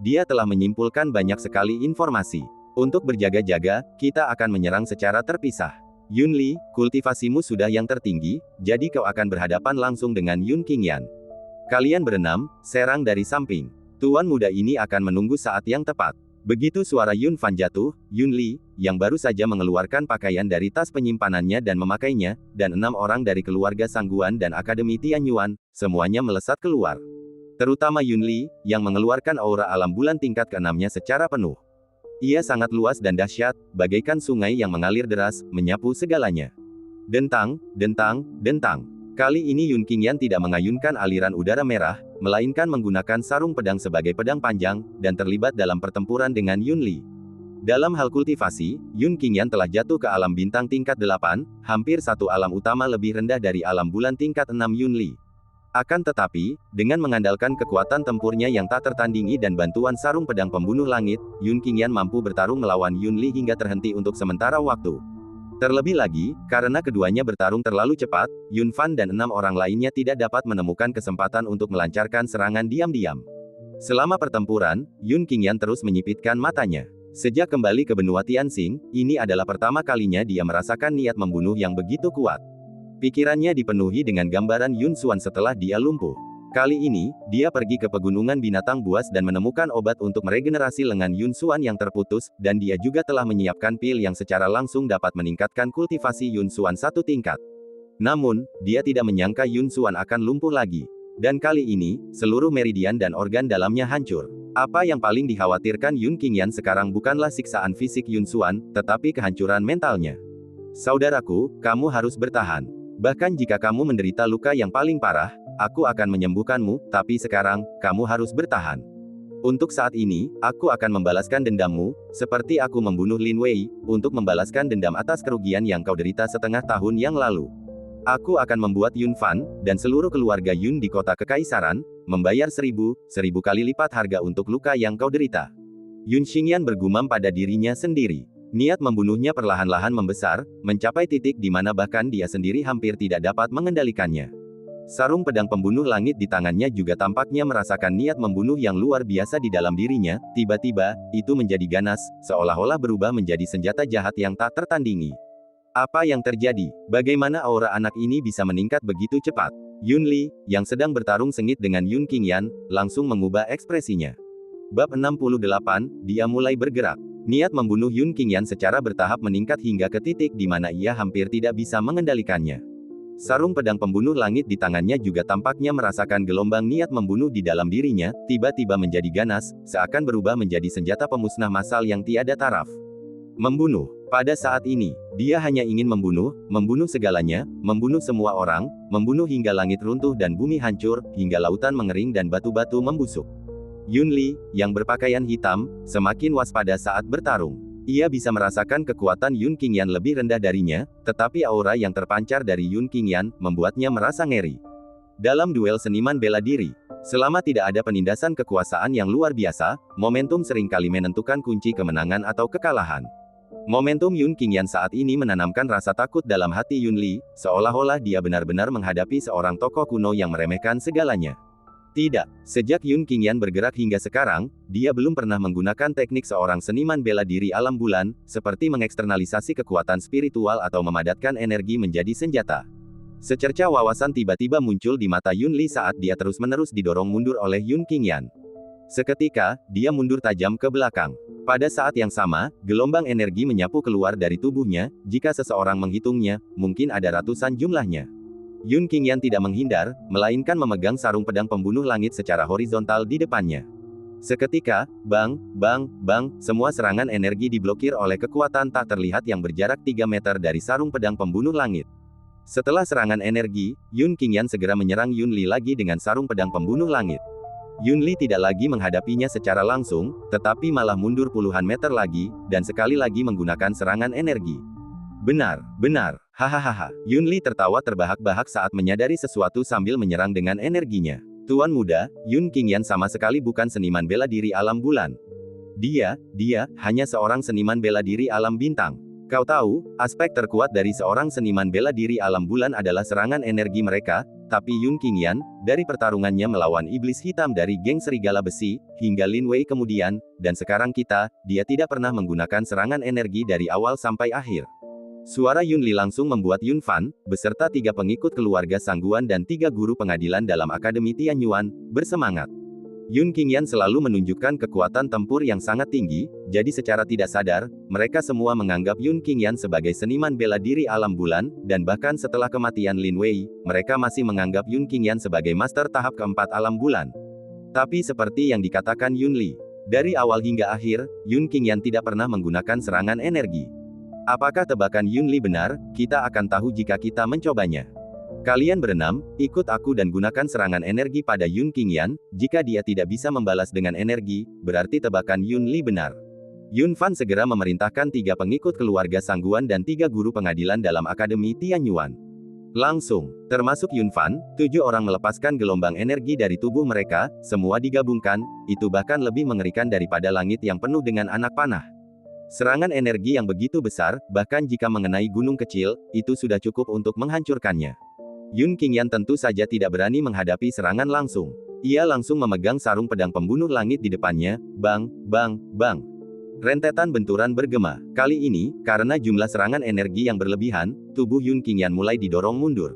Dia telah menyimpulkan banyak sekali informasi. Untuk berjaga-jaga, kita akan menyerang secara terpisah. Yun Li, kultivasimu sudah yang tertinggi, jadi kau akan berhadapan langsung dengan Yun Qingyan. Kalian berenam, serang dari samping. Tuan muda ini akan menunggu saat yang tepat. Begitu suara Yun Fan jatuh, Yun Li, yang baru saja mengeluarkan pakaian dari tas penyimpanannya dan memakainya, dan 6 orang dari keluarga Sangguan dan Akademi Tianyuan, semuanya melesat keluar. Terutama Yun Li, yang mengeluarkan aura alam bulan tingkat ke-6-nya secara penuh. Ia sangat luas dan dahsyat, bagaikan sungai yang mengalir deras, menyapu segalanya. Dentang, dentang, dentang. Kali ini Yun Qingyan tidak mengayunkan aliran udara merah, melainkan menggunakan sarung pedang sebagai pedang panjang, dan terlibat dalam pertempuran dengan Yun Li. Dalam hal kultivasi, Yun Qingyan telah jatuh ke alam bintang tingkat 8, hampir satu alam utama lebih rendah dari alam bulan tingkat 6 Yun Li. Akan tetapi, dengan mengandalkan kekuatan tempurnya yang tak tertandingi dan bantuan sarung pedang pembunuh langit, Yun Qingyan mampu bertarung melawan Yun Li hingga terhenti untuk sementara waktu. Terlebih lagi, karena keduanya bertarung terlalu cepat, Yun Fan dan 6 orang lainnya tidak dapat menemukan kesempatan untuk melancarkan serangan diam-diam. Selama pertempuran, Yun Qingyan terus menyipitkan matanya. Sejak kembali ke benua Tianxing, ini adalah pertama kalinya dia merasakan niat membunuh yang begitu kuat. Pikirannya dipenuhi dengan gambaran Yun Xuan setelah dia lumpuh. Kali ini, dia pergi ke pegunungan binatang buas dan menemukan obat untuk meregenerasi lengan Yun Xuan yang terputus, dan dia juga telah menyiapkan pil yang secara langsung dapat meningkatkan kultivasi Yun Xuan 1 tingkat. Namun, dia tidak menyangka Yun Xuan akan lumpuh lagi. Dan kali ini, seluruh meridian dan organ dalamnya hancur. Apa yang paling dikhawatirkan Yun Qingyan sekarang bukanlah siksaan fisik Yun Xuan, tetapi kehancuran mentalnya. Saudaraku, kamu harus bertahan. Bahkan jika kamu menderita luka yang paling parah, aku akan menyembuhkanmu, tapi sekarang, kamu harus bertahan. Untuk saat ini, aku akan membalaskan dendammu, seperti aku membunuh Lin Wei, untuk membalaskan dendam atas kerugian yang kau derita setengah tahun yang lalu. Aku akan membuat Yun Fan, dan seluruh keluarga Yun di kota kekaisaran, membayar 1000 kali lipat harga untuk luka yang kau derita. Yun Qingyan bergumam pada dirinya sendiri. Niat membunuhnya perlahan-lahan membesar, mencapai titik di mana bahkan dia sendiri hampir tidak dapat mengendalikannya. Sarung pedang pembunuh langit di tangannya juga tampaknya merasakan niat membunuh yang luar biasa di dalam dirinya, tiba-tiba, itu menjadi ganas, seolah-olah berubah menjadi senjata jahat yang tak tertandingi. Apa yang terjadi? Bagaimana aura anak ini bisa meningkat begitu cepat? Yun Li, yang sedang bertarung sengit dengan Yun Qingyan, langsung mengubah ekspresinya. Bab 68, dia mulai bergerak. Niat membunuh Yun Qingyan secara bertahap meningkat hingga ke titik di mana ia hampir tidak bisa mengendalikannya. Sarung pedang pembunuh langit di tangannya juga tampaknya merasakan gelombang niat membunuh di dalam dirinya, tiba-tiba menjadi ganas, seakan berubah menjadi senjata pemusnah massal yang tiada taraf. Membunuh. Pada saat ini, dia hanya ingin membunuh segalanya, membunuh semua orang, membunuh hingga langit runtuh dan bumi hancur, hingga lautan mengering dan batu-batu membusuk. Yun Li, yang berpakaian hitam, semakin waspada saat bertarung. Ia bisa merasakan kekuatan Yun Qingyan lebih rendah darinya, tetapi aura yang terpancar dari Yun Qingyan, membuatnya merasa ngeri. Dalam duel seniman bela diri, selama tidak ada penindasan kekuasaan yang luar biasa, momentum seringkali menentukan kunci kemenangan atau kekalahan. Momentum Yun Qingyan saat ini menanamkan rasa takut dalam hati Yun Li, seolah-olah dia benar-benar menghadapi seorang tokoh kuno yang meremehkan segalanya. Tidak, sejak Yun Qingyan bergerak hingga sekarang, dia belum pernah menggunakan teknik seorang seniman bela diri alam bulan, seperti mengeksternalisasi kekuatan spiritual atau memadatkan energi menjadi senjata. Secerca wawasan tiba-tiba muncul di mata Yun Li saat dia terus-menerus didorong mundur oleh Yun Qingyan. Seketika, dia mundur tajam ke belakang. Pada saat yang sama, gelombang energi menyapu keluar dari tubuhnya, jika seseorang menghitungnya, mungkin ada ratusan jumlahnya. Yun Qingyan tidak menghindar, melainkan memegang sarung pedang pembunuh langit secara horizontal di depannya. Seketika, bang, bang, bang, semua serangan energi diblokir oleh kekuatan tak terlihat yang berjarak 3 meter dari sarung pedang pembunuh langit. Setelah serangan energi, Yun Qingyan segera menyerang Yun Li lagi dengan sarung pedang pembunuh langit. Yun Li tidak lagi menghadapinya secara langsung, tetapi malah mundur puluhan meter lagi, dan sekali lagi menggunakan serangan energi. Benar, benar. Hahaha. Yunli tertawa terbahak-bahak saat menyadari sesuatu sambil menyerang dengan energinya. Tuan muda, Yun Qingyan sama sekali bukan seniman bela diri alam bulan. Dia hanya seorang seniman bela diri alam bintang. Kau tahu, aspek terkuat dari seorang seniman bela diri alam bulan adalah serangan energi mereka, tapi Yun Qingyan, dari pertarungannya melawan iblis hitam dari geng serigala besi, hingga Lin Wei kemudian, dan sekarang dia tidak pernah menggunakan serangan energi dari awal sampai akhir. Suara Yun Li langsung membuat Yun Fan, beserta 3 pengikut keluarga Sangguan dan 3 guru pengadilan dalam Akademi Tianyuan, bersemangat. Yun Qingyan selalu menunjukkan kekuatan tempur yang sangat tinggi, jadi secara tidak sadar, mereka semua menganggap Yun Qingyan sebagai seniman bela diri alam bulan, dan bahkan setelah kematian Lin Wei, mereka masih menganggap Yun Qingyan sebagai master tahap keempat alam bulan. Tapi seperti yang dikatakan Yun Li, dari awal hingga akhir, Yun Qingyan tidak pernah menggunakan serangan energi. Apakah tebakan Yun Li benar? Kita akan tahu jika kita mencobanya. Kalian berenam, ikut aku dan gunakan serangan energi pada Yun Qingyan. Jika dia tidak bisa membalas dengan energi, berarti tebakan Yun Li benar. Yun Fan segera memerintahkan 3 pengikut keluarga Sangguan dan 3 guru pengadilan dalam Akademi Tianyuan. Langsung, termasuk Yun Fan, 7 orang melepaskan gelombang energi dari tubuh mereka, semua digabungkan, itu bahkan lebih mengerikan daripada langit yang penuh dengan anak panah. Serangan energi yang begitu besar, bahkan jika mengenai gunung kecil, itu sudah cukup untuk menghancurkannya. Yun Qingyan tentu saja tidak berani menghadapi serangan langsung. Ia langsung memegang sarung pedang pembunuh langit di depannya, bang, bang, bang. Rentetan benturan bergema. Kali ini, karena jumlah serangan energi yang berlebihan, tubuh Yun Qingyan mulai didorong mundur.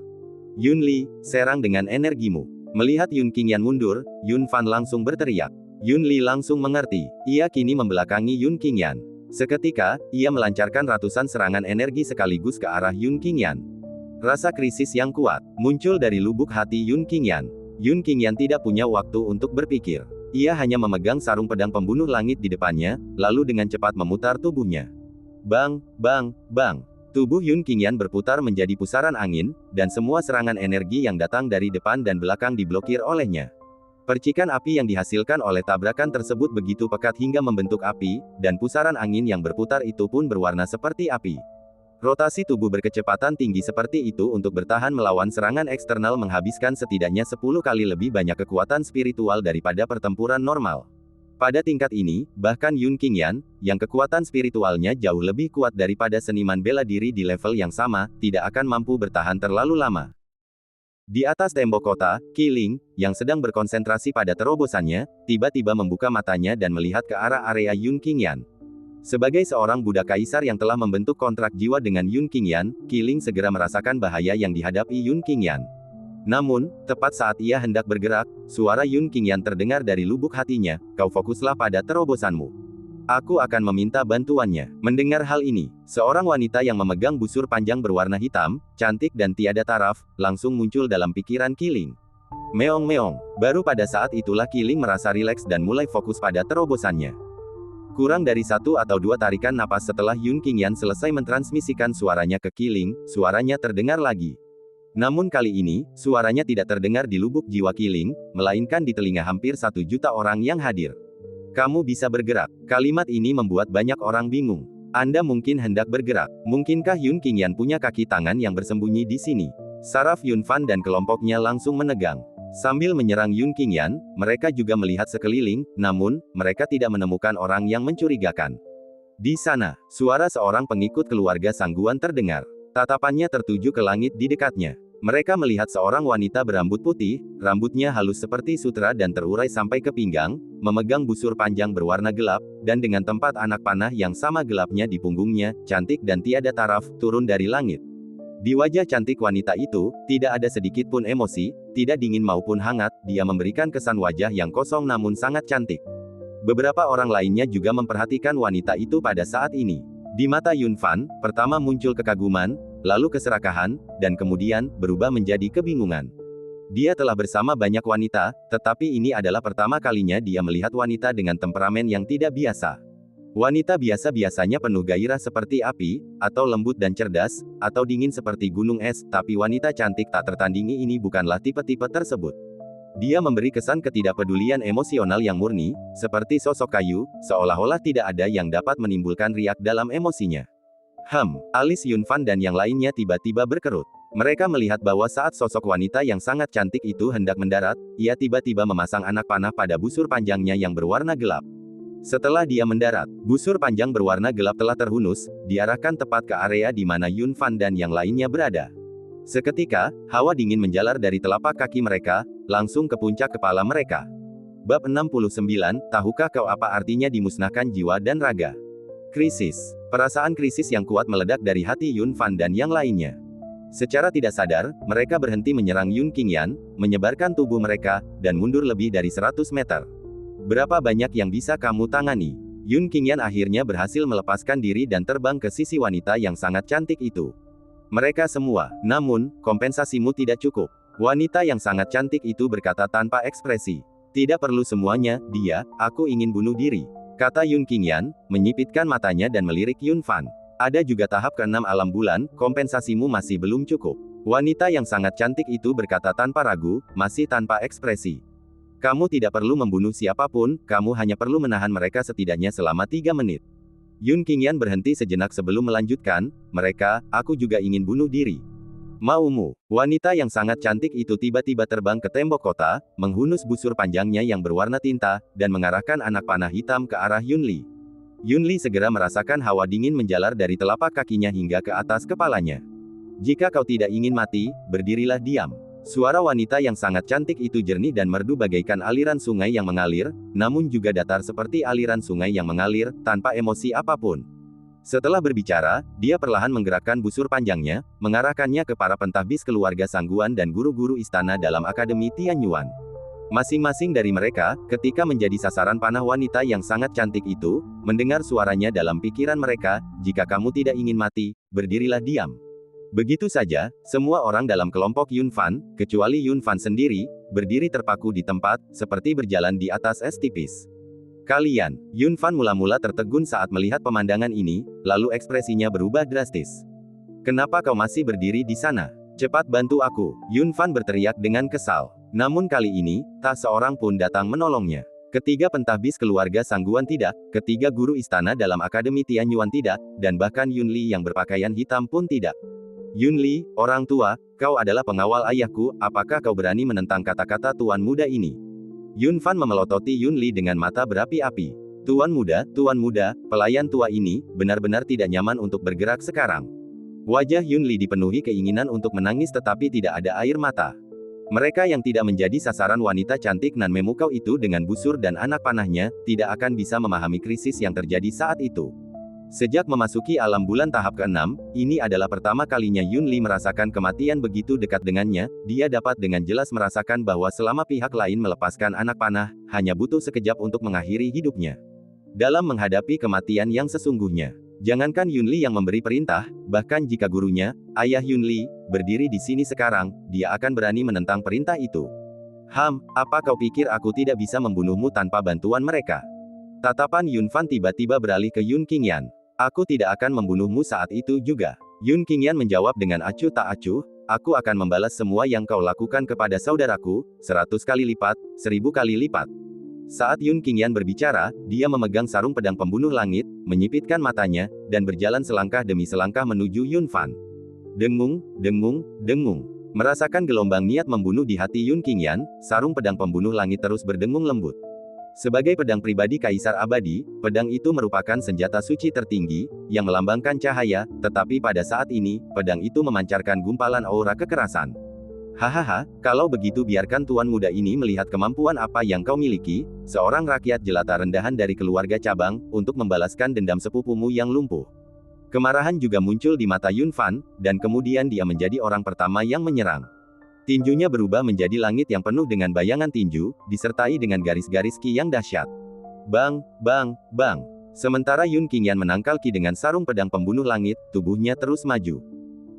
Yun Li, serang dengan energimu. Melihat Yun Qingyan mundur, Yun Fan langsung berteriak. Yun Li langsung mengerti. Ia kini membelakangi Yun Qingyan. Seketika, ia melancarkan ratusan serangan energi sekaligus ke arah Yun Qingyan. Rasa krisis yang kuat muncul dari lubuk hati Yun Qingyan. Yun Qingyan tidak punya waktu untuk berpikir. Ia hanya memegang sarung pedang pembunuh langit di depannya, lalu dengan cepat memutar tubuhnya. Bang, bang, bang. Tubuh Yun Qingyan berputar menjadi pusaran angin, dan semua serangan energi yang datang dari depan dan belakang diblokir olehnya. Percikan api yang dihasilkan oleh tabrakan tersebut begitu pekat hingga membentuk api, dan pusaran angin yang berputar itu pun berwarna seperti api. Rotasi tubuh berkecepatan tinggi seperti itu untuk bertahan melawan serangan eksternal menghabiskan setidaknya 10 kali lebih banyak kekuatan spiritual daripada pertempuran normal. Pada tingkat ini, bahkan Yun Qingyan, yang kekuatan spiritualnya jauh lebih kuat daripada seniman bela diri di level yang sama, tidak akan mampu bertahan terlalu lama. Di atas tembok kota, Qi Ling, yang sedang berkonsentrasi pada terobosannya, tiba-tiba membuka matanya dan melihat ke arah area Yun Qingyan. Sebagai seorang budak kaisar yang telah membentuk kontrak jiwa dengan Yun Qingyan, Qi Ling segera merasakan bahaya yang dihadapi Yun Qingyan. Namun, tepat saat ia hendak bergerak, suara Yun Qingyan terdengar dari lubuk hatinya, "Kau fokuslah pada terobosanmu. Aku akan meminta bantuannya." Mendengar hal ini, seorang wanita yang memegang busur panjang berwarna hitam, cantik dan tiada taraf, langsung muncul dalam pikiran Qi Ling. Meong meong. Baru pada saat itulah Qi Ling merasa rileks dan mulai fokus pada terobosannya. Kurang dari 1 atau 2 tarikan napas setelah Yun Qingyan selesai mentransmisikan suaranya ke Qi Ling, suaranya terdengar lagi. Namun kali ini, suaranya tidak terdengar di lubuk jiwa Qi Ling, melainkan di telinga hampir 1 juta orang yang hadir. Kamu bisa bergerak. Kalimat ini membuat banyak orang bingung. Anda mungkin hendak bergerak. Mungkinkah Yun Qingyan punya kaki tangan yang bersembunyi di sini? Saraf Yun Fan dan kelompoknya langsung menegang. Sambil menyerang Yun Qingyan, mereka juga melihat sekeliling, namun, mereka tidak menemukan orang yang mencurigakan. Di sana, suara seorang pengikut keluarga Sangguan terdengar. Tatapannya tertuju ke langit di dekatnya. Mereka melihat seorang wanita berambut putih, rambutnya halus seperti sutra dan terurai sampai ke pinggang, memegang busur panjang berwarna gelap, dan dengan tempat anak panah yang sama gelapnya di punggungnya, cantik dan tiada taraf, turun dari langit. Di wajah cantik wanita itu, tidak ada sedikit pun emosi, tidak dingin maupun hangat, dia memberikan kesan wajah yang kosong namun sangat cantik. Beberapa orang lainnya juga memperhatikan wanita itu pada saat ini. Di mata Yun Fan, pertama muncul kekaguman, lalu keserakahan, dan kemudian, berubah menjadi kebingungan. Dia telah bersama banyak wanita, tetapi ini adalah pertama kalinya dia melihat wanita dengan temperamen yang tidak biasa. Wanita biasa biasanya penuh gairah seperti api, atau lembut dan cerdas, atau dingin seperti gunung es, tapi wanita cantik tak tertandingi ini bukanlah tipe-tipe tersebut. Dia memberi kesan ketidakpedulian emosional yang murni, seperti sosok kayu, seolah-olah tidak ada yang dapat menimbulkan riak dalam emosinya. Alis Yun Fan dan yang lainnya tiba-tiba berkerut. Mereka melihat bahwa saat sosok wanita yang sangat cantik itu hendak mendarat, ia tiba-tiba memasang anak panah pada busur panjangnya yang berwarna gelap. Setelah dia mendarat, busur panjang berwarna gelap telah terhunus, diarahkan tepat ke area di mana Yun Fan dan yang lainnya berada. Seketika, hawa dingin menjalar dari telapak kaki mereka, langsung ke puncak kepala mereka. Bab 69, tahukah kau apa artinya dimusnahkan jiwa dan raga? Krisis. Perasaan krisis yang kuat meledak dari hati Yun Fan dan yang lainnya. Secara tidak sadar, mereka berhenti menyerang Yun Qingyan, menyebarkan tubuh mereka, dan mundur lebih dari 100 meter. Berapa banyak yang bisa kamu tangani? Yun Qingyan akhirnya berhasil melepaskan diri dan terbang ke sisi wanita yang sangat cantik itu. Mereka semua, namun, kompensasimu tidak cukup. Wanita yang sangat cantik itu berkata tanpa ekspresi. Tidak perlu semuanya, aku ingin bunuh diri. Kata Yun Qingyan, menyipitkan matanya dan melirik Yun Fan. Ada juga tahap ke-6 alam bulan, kompensasimu masih belum cukup. Wanita yang sangat cantik itu berkata tanpa ragu, masih tanpa ekspresi. Kamu tidak perlu membunuh siapapun, kamu hanya perlu menahan mereka setidaknya selama 3 menit. Yun Qingyan berhenti sejenak sebelum melanjutkan, aku juga ingin bunuh diri. Maumu? Wanita yang sangat cantik itu tiba-tiba terbang ke tembok kota, menghunus busur panjangnya yang berwarna tinta, dan mengarahkan anak panah hitam ke arah Yun Li. Yun Li segera merasakan hawa dingin menjalar dari telapak kakinya hingga ke atas kepalanya. Jika kau tidak ingin mati, berdirilah diam. Suara wanita yang sangat cantik itu jernih dan merdu bagaikan aliran sungai yang mengalir, namun juga datar seperti aliran sungai yang mengalir, tanpa emosi apapun. Setelah berbicara, dia perlahan menggerakkan busur panjangnya, mengarahkannya ke para pentahbis keluarga Sangguan dan guru-guru istana dalam Akademi Tianyuan. Masing-masing dari mereka, ketika menjadi sasaran panah wanita yang sangat cantik itu, mendengar suaranya dalam pikiran mereka, jika kamu tidak ingin mati, berdirilah diam. Begitu saja, semua orang dalam kelompok Yun Fan, kecuali Yun Fan sendiri, berdiri terpaku di tempat, seperti berjalan di atas es tipis. Kalian, Yun Fan mula-mula tertegun saat melihat pemandangan ini, lalu ekspresinya berubah drastis. Kenapa kau masih berdiri di sana? Cepat bantu aku, Yun Fan berteriak dengan kesal. Namun kali ini, tak seorang pun datang menolongnya. Ketiga pentahbis keluarga Sangguan tidak, ketiga guru istana dalam Akademi Tianyuan tidak, dan bahkan Yun Li yang berpakaian hitam pun tidak. Yun Li, orang tua, kau adalah pengawal ayahku, apakah kau berani menentang kata-kata tuan muda ini? Yun Fan memelototi Yun Li dengan mata berapi-api. Tuan muda, pelayan tua ini, benar-benar tidak nyaman untuk bergerak sekarang. Wajah Yun Li dipenuhi keinginan untuk menangis tetapi tidak ada air mata. Mereka yang tidak menjadi sasaran wanita cantik nan memukau itu dengan busur dan anak panahnya, tidak akan bisa memahami krisis yang terjadi saat itu. Sejak memasuki alam bulan tahap ke-6, ini adalah pertama kalinya Yun Li merasakan kematian begitu dekat dengannya, dia dapat dengan jelas merasakan bahwa selama pihak lain melepaskan anak panah, hanya butuh sekejap untuk mengakhiri hidupnya. Dalam menghadapi kematian yang sesungguhnya, jangankan Yun Li yang memberi perintah, bahkan jika gurunya, ayah Yun Li, berdiri di sini sekarang, dia akan berani menentang perintah itu. Apa kau pikir aku tidak bisa membunuhmu tanpa bantuan mereka? Tatapan Yun Fan tiba-tiba beralih ke Yun Qingyan. Aku tidak akan membunuhmu saat itu juga. Yun Qingyan menjawab dengan acuh tak acuh, aku akan membalas semua yang kau lakukan kepada saudaraku, 100 kali lipat, 1000 kali lipat. Saat Yun Qingyan berbicara, dia memegang sarung pedang pembunuh langit, menyipitkan matanya, dan berjalan selangkah demi selangkah menuju Yun Fan. Dengung, dengung, dengung. Merasakan gelombang niat membunuh di hati Yun Qingyan, sarung pedang pembunuh langit terus berdengung lembut. Sebagai pedang pribadi Kaisar Abadi, pedang itu merupakan senjata suci tertinggi, yang melambangkan cahaya, tetapi pada saat ini, pedang itu memancarkan gumpalan aura kekerasan. Hahaha, kalau begitu biarkan tuan muda ini melihat kemampuan apa yang kau miliki, seorang rakyat jelata rendahan dari keluarga cabang, untuk membalaskan dendam sepupumu yang lumpuh. Kemarahan juga muncul di mata Yun Fan, dan kemudian dia menjadi orang pertama yang menyerang. Tinjunya berubah menjadi langit yang penuh dengan bayangan tinju, disertai dengan garis-garis ki yang dahsyat. Bang, bang, bang. Sementara Yun Qingyan menangkal ki dengan sarung pedang pembunuh langit, tubuhnya terus maju.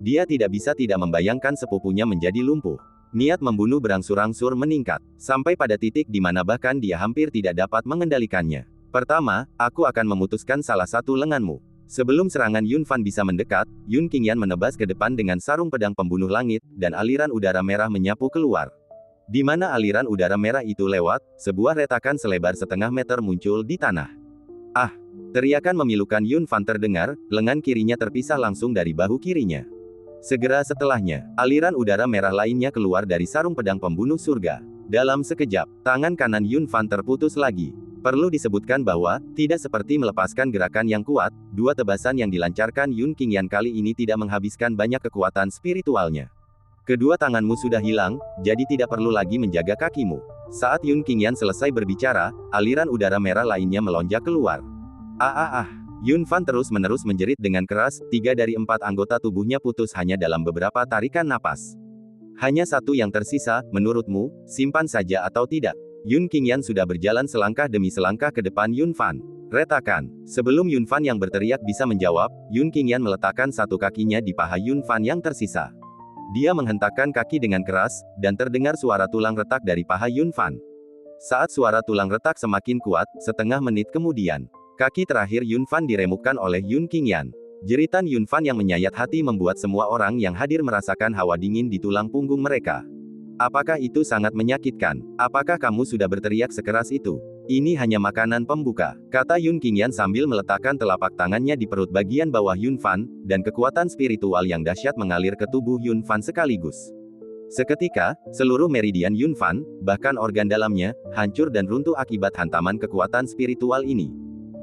Dia tidak bisa tidak membayangkan sepupunya menjadi lumpuh. Niat membunuh berangsur-angsur meningkat, sampai pada titik di mana bahkan dia hampir tidak dapat mengendalikannya. Pertama, aku akan memutuskan salah satu lenganmu. Sebelum serangan Yun Fan bisa mendekat, Yun Qingyan menebas ke depan dengan sarung pedang pembunuh langit, dan aliran udara merah menyapu keluar. Di mana aliran udara merah itu lewat, sebuah retakan selebar setengah meter muncul di tanah. Teriakan memilukan Yun Fan terdengar, lengan kirinya terpisah langsung dari bahu kirinya. Segera setelahnya, aliran udara merah lainnya keluar dari sarung pedang pembunuh surga. Dalam sekejap, tangan kanan Yun Fan terputus lagi. Perlu disebutkan bahwa, tidak seperti melepaskan gerakan yang kuat, dua tebasan yang dilancarkan Yun Qingyan kali ini tidak menghabiskan banyak kekuatan spiritualnya. Kedua tanganmu sudah hilang, jadi tidak perlu lagi menjaga kakimu. Saat Yun Qingyan selesai berbicara, aliran udara merah lainnya melonjak keluar. Yun Fan terus-menerus menjerit dengan keras, 3 dari 4 anggota tubuhnya putus hanya dalam beberapa tarikan napas. Hanya satu yang tersisa, menurutmu, simpan saja atau tidak? Yun Qingyan sudah berjalan selangkah demi selangkah ke depan Yun Fan. Retakan. Sebelum Yun Fan yang berteriak bisa menjawab, Yun Qingyan meletakkan satu kakinya di paha Yun Fan yang tersisa. Dia menghentakkan kaki dengan keras, dan terdengar suara tulang retak dari paha Yun Fan. Saat suara tulang retak semakin kuat, setengah menit kemudian, kaki terakhir Yun Fan diremukkan oleh Yun Qingyan. Jeritan Yun Fan yang menyayat hati membuat semua orang yang hadir merasakan hawa dingin di tulang punggung mereka. Apakah itu sangat menyakitkan? Apakah kamu sudah berteriak sekeras itu? Ini hanya makanan pembuka, kata Yun Qingyan sambil meletakkan telapak tangannya di perut bagian bawah Yun Fan, dan kekuatan spiritual yang dahsyat mengalir ke tubuh Yun Fan sekaligus. Seketika, seluruh meridian Yun Fan, bahkan organ dalamnya, hancur dan runtuh akibat hantaman kekuatan spiritual ini.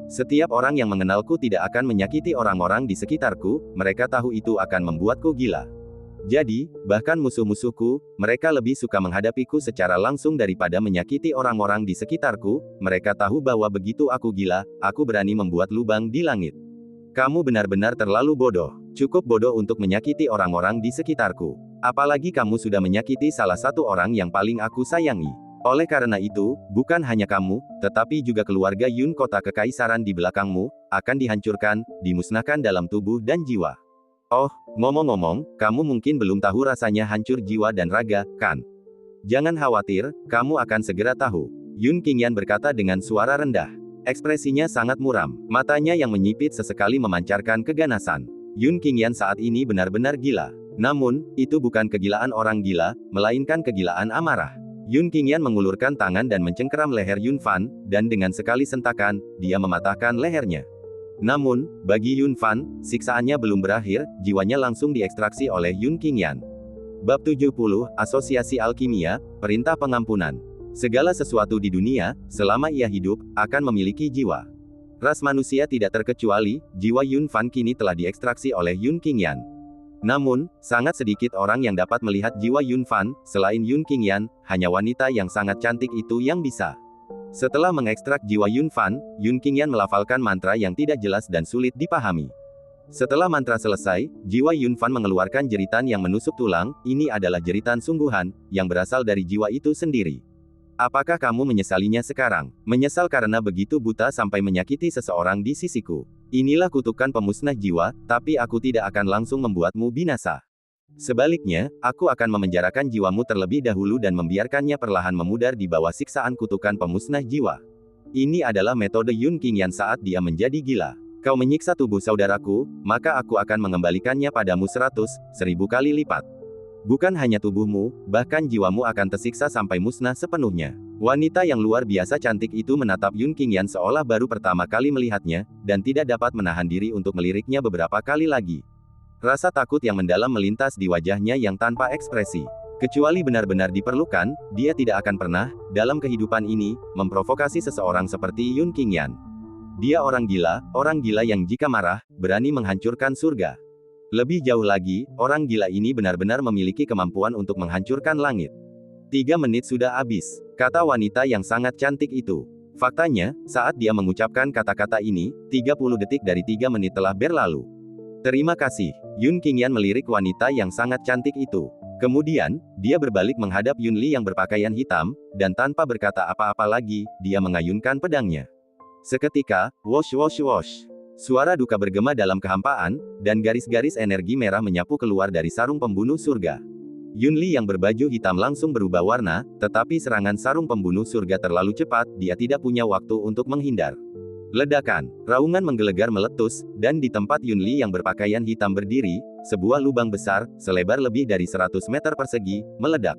Setiap orang yang mengenalku tidak akan menyakiti orang-orang di sekitarku, mereka tahu itu akan membuatku gila. Jadi, bahkan musuh-musuhku, mereka lebih suka menghadapiku secara langsung daripada menyakiti orang-orang di sekitarku, mereka tahu bahwa begitu aku gila, aku berani membuat lubang di langit. Kamu benar-benar terlalu bodoh. Cukup bodoh untuk menyakiti orang-orang di sekitarku. Apalagi kamu sudah menyakiti salah satu orang yang paling aku sayangi. Oleh karena itu, bukan hanya kamu, tetapi juga keluarga Yun kota kekaisaran di belakangmu, akan dihancurkan, dimusnahkan dalam tubuh dan jiwa. Oh, ngomong-ngomong, kamu mungkin belum tahu rasanya hancur jiwa dan raga, kan? Jangan khawatir, kamu akan segera tahu. Yun Qingyan berkata dengan suara rendah. Ekspresinya sangat muram, matanya yang menyipit sesekali memancarkan keganasan. Yun Qingyan saat ini benar-benar gila. Namun, itu bukan kegilaan orang gila, melainkan kegilaan amarah. Yun Qingyan mengulurkan tangan dan mencengkeram leher Yun Fan, dan dengan sekali sentakan, dia mematahkan lehernya. Namun, bagi Yun Fan, siksaannya belum berakhir, jiwanya langsung diekstraksi oleh Yun Qingyan. Bab 70, Asosiasi Alkimia, Perintah Pengampunan. Segala sesuatu di dunia, selama ia hidup, akan memiliki jiwa. Ras manusia tidak terkecuali, jiwa Yun Fan kini telah diekstraksi oleh Yun Qingyan. Namun, sangat sedikit orang yang dapat melihat jiwa Yun Fan, selain Yun Qingyan, hanya wanita yang sangat cantik itu yang bisa. Setelah mengekstrak jiwa Yun Fan, Yun Qingyan melafalkan mantra yang tidak jelas dan sulit dipahami. Setelah mantra selesai, jiwa Yun Fan mengeluarkan jeritan yang menusuk tulang, ini adalah jeritan sungguhan, yang berasal dari jiwa itu sendiri. Apakah kamu menyesalinya sekarang? Menyesal karena begitu buta sampai menyakiti seseorang di sisiku. Inilah kutukan pemusnah jiwa, tapi aku tidak akan langsung membuatmu binasa. Sebaliknya, aku akan memenjarakan jiwamu terlebih dahulu dan membiarkannya perlahan memudar di bawah siksaan kutukan pemusnah jiwa. Ini adalah metode Yun Qingyan saat dia menjadi gila. Kau menyiksa tubuh saudaraku, maka aku akan mengembalikannya padamu 100.000 kali lipat. Bukan hanya tubuhmu, bahkan jiwamu akan tersiksa sampai musnah sepenuhnya. Wanita yang luar biasa cantik itu menatap Yun Qingyan seolah baru pertama kali melihatnya, dan tidak dapat menahan diri untuk meliriknya beberapa kali lagi. Rasa takut yang mendalam melintas di wajahnya yang tanpa ekspresi. Kecuali benar-benar diperlukan, dia tidak akan pernah, dalam kehidupan ini, memprovokasi seseorang seperti Yun Qingyan. Dia orang gila yang jika marah, berani menghancurkan surga. Lebih jauh lagi, orang gila ini benar-benar memiliki kemampuan untuk menghancurkan langit. 3 menit sudah habis, kata wanita yang sangat cantik itu. Faktanya, saat dia mengucapkan kata-kata ini, 30 detik dari 3 menit telah berlalu. Terima kasih. Yun Qingyan melirik wanita yang sangat cantik itu. Kemudian, dia berbalik menghadap Yun Li yang berpakaian hitam, dan tanpa berkata apa-apa lagi, dia mengayunkan pedangnya. Seketika, wosh wosh wosh. Suara duka bergema dalam kehampaan, dan garis-garis energi merah menyapu keluar dari sarung pembunuh surga. Yun Li yang berbaju hitam langsung berubah warna, tetapi serangan sarung pembunuh surga terlalu cepat, dia tidak punya waktu untuk menghindar. Ledakan, raungan menggelegar meletus, dan di tempat Yun Li yang berpakaian hitam berdiri, sebuah lubang besar, selebar lebih dari 100 meter persegi, meledak.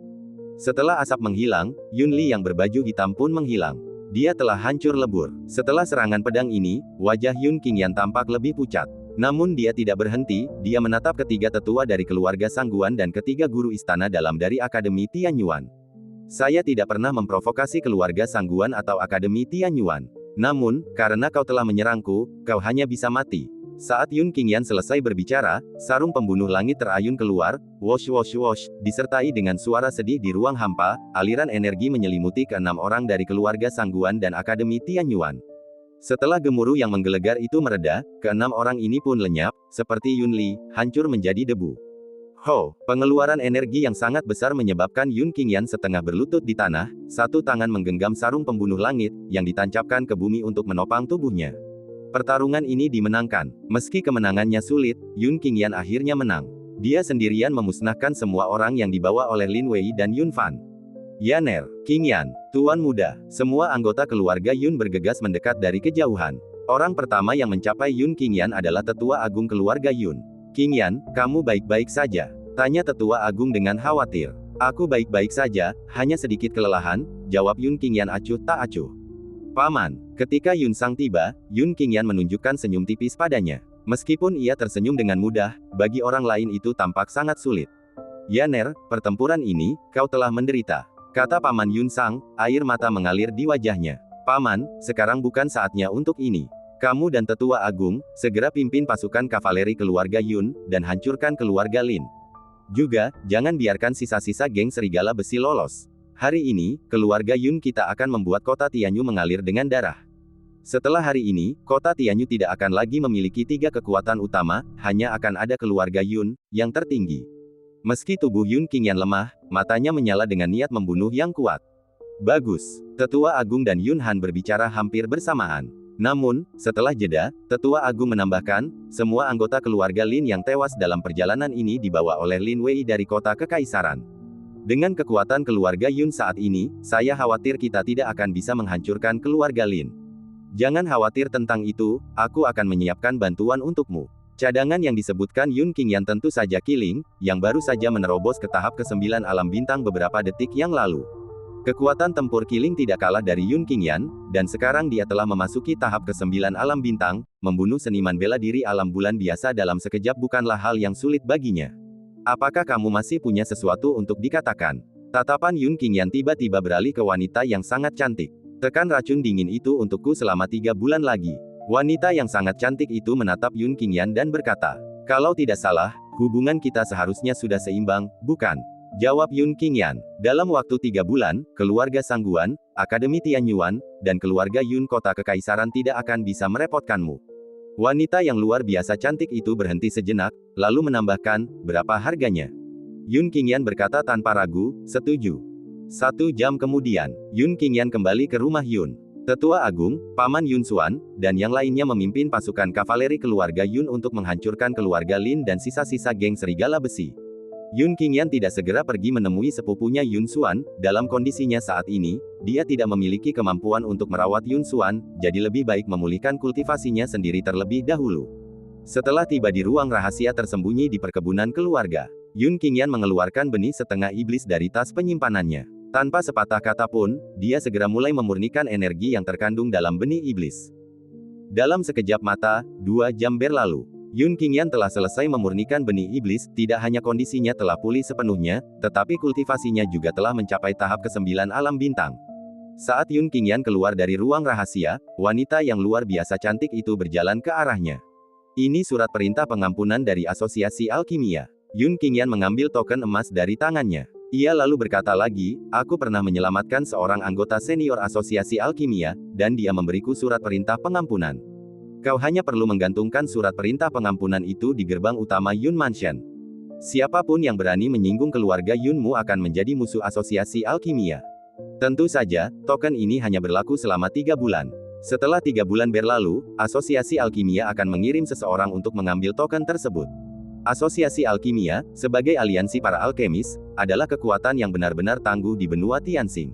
Setelah asap menghilang, Yun Li yang berbaju hitam pun menghilang. Dia telah hancur lebur. Setelah serangan pedang ini, wajah Yun Qingyan tampak lebih pucat. Namun dia tidak berhenti, dia menatap ketiga tetua dari keluarga Sangguan dan ketiga guru istana dalam dari Akademi Tianyuan. Saya tidak pernah memprovokasi keluarga Sangguan atau Akademi Tianyuan. Namun, karena kau telah menyerangku, kau hanya bisa mati. Saat Yun Qingyan selesai berbicara, sarung pembunuh langit terayun keluar, wosh wosh wosh, disertai dengan suara sedih di ruang hampa, aliran energi menyelimuti keenam orang dari keluarga Sangguan dan Akademi Tianyuan. Setelah gemuruh yang menggelegar itu mereda, keenam orang ini pun lenyap, seperti Yun Li, hancur menjadi debu. Ho, pengeluaran energi yang sangat besar menyebabkan Yun Qingyan setengah berlutut di tanah, satu tangan menggenggam sarung pembunuh langit, yang ditancapkan ke bumi untuk menopang tubuhnya. Pertarungan ini dimenangkan. Meski kemenangannya sulit, Yun Qingyan akhirnya menang. Dia sendirian memusnahkan semua orang yang dibawa oleh Lin Wei dan Yun Fan. Yaner, Qingyan, Tuan Muda, semua anggota keluarga Yun bergegas mendekat dari kejauhan. Orang pertama yang mencapai Yun Qingyan adalah Tetua Agung keluarga Yun. Qingyan, kamu baik-baik saja? Tanya Tetua Agung dengan khawatir. Aku baik-baik saja, hanya sedikit kelelahan, jawab Yun Qingyan acuh tak acuh. Paman, ketika Yun Sang tiba, Yun Qingyan menunjukkan senyum tipis padanya. Meskipun ia tersenyum dengan mudah, bagi orang lain itu tampak sangat sulit. Yaner, pertempuran ini, kau telah menderita. Kata Paman Yun Sang, air mata mengalir di wajahnya. Paman, sekarang bukan saatnya untuk ini. Kamu dan Tetua Agung, segera pimpin pasukan kavaleri keluarga Yun, dan hancurkan keluarga Lin. Juga, jangan biarkan sisa-sisa geng serigala besi lolos. Hari ini, keluarga Yun kita akan membuat kota Tianyu mengalir dengan darah. Setelah hari ini, kota Tianyu tidak akan lagi memiliki tiga kekuatan utama, hanya akan ada keluarga Yun, yang tertinggi. Meski tubuh Yun Qingyan lemah, matanya menyala dengan niat membunuh yang kuat. Bagus. Tetua Agung dan Yun Han berbicara hampir bersamaan. Namun, setelah jeda, Tetua Agung menambahkan, semua anggota keluarga Lin yang tewas dalam perjalanan ini dibawa oleh Lin Wei dari kota Kekaisaran. Dengan kekuatan keluarga Yun saat ini, saya khawatir kita tidak akan bisa menghancurkan keluarga Lin. Jangan khawatir tentang itu, aku akan menyiapkan bantuan untukmu. Cadangan yang disebutkan Yun Qingyan tentu saja Qiling, yang baru saja menerobos ke tahap ke-9 alam bintang beberapa detik yang lalu. Kekuatan tempur Qiling tidak kalah dari Yun Qingyan, dan sekarang dia telah memasuki tahap ke-9 alam bintang, membunuh seniman bela diri alam bulan biasa dalam sekejap bukanlah hal yang sulit baginya. Apakah kamu masih punya sesuatu untuk dikatakan? Tatapan Yun Qingyan tiba-tiba beralih ke wanita yang sangat cantik. Tekan racun dingin itu untukku selama 3 bulan lagi. Wanita yang sangat cantik itu menatap Yun Qingyan dan berkata, kalau tidak salah, hubungan kita seharusnya sudah seimbang, bukan? Jawab Yun Qingyan. Dalam waktu 3 bulan, keluarga Sangguan, Akademi Tianyuan, dan keluarga Yun kota Kekaisaran tidak akan bisa merepotkanmu. Wanita yang luar biasa cantik itu berhenti sejenak, lalu menambahkan, berapa harganya? Yun Qingyan berkata tanpa ragu, setuju. 1 jam kemudian, Yun Qingyan kembali ke rumah Yun. Tetua Agung, Paman Yun Xuan, dan yang lainnya memimpin pasukan kavaleri keluarga Yun untuk menghancurkan keluarga Lin dan sisa-sisa geng serigala besi. Yun Qingyan tidak segera pergi menemui sepupunya Yun Xuan, dalam kondisinya saat ini, dia tidak memiliki kemampuan untuk merawat Yun Xuan, jadi lebih baik memulihkan kultivasinya sendiri terlebih dahulu. Setelah tiba di ruang rahasia tersembunyi di perkebunan keluarga, Yun Qingyan mengeluarkan benih setengah iblis dari tas penyimpanannya. Tanpa sepatah kata pun, dia segera mulai memurnikan energi yang terkandung dalam benih iblis. Dalam sekejap mata, 2 jam berlalu. Yun Qingyan telah selesai memurnikan benih iblis, tidak hanya kondisinya telah pulih sepenuhnya, tetapi kultivasinya juga telah mencapai tahap ke-9 alam bintang. Saat Yun Qingyan keluar dari ruang rahasia, wanita yang luar biasa cantik itu berjalan ke arahnya. Ini surat perintah pengampunan dari Asosiasi Alkimia. Yun Qingyan mengambil token emas dari tangannya. Ia lalu berkata lagi, aku pernah menyelamatkan seorang anggota senior Asosiasi Alkimia, dan dia memberiku surat perintah pengampunan. Kau hanya perlu menggantungkan surat perintah pengampunan itu di gerbang utama Yun Mansion. Siapapun yang berani menyinggung keluarga Yunmu akan menjadi musuh Asosiasi Alkimia. Tentu saja, token ini hanya berlaku selama 3 bulan. Setelah 3 bulan berlalu, Asosiasi Alkimia akan mengirim seseorang untuk mengambil token tersebut. Asosiasi Alkimia, sebagai aliansi para alkemis, adalah kekuatan yang benar-benar tangguh di benua Tianxing.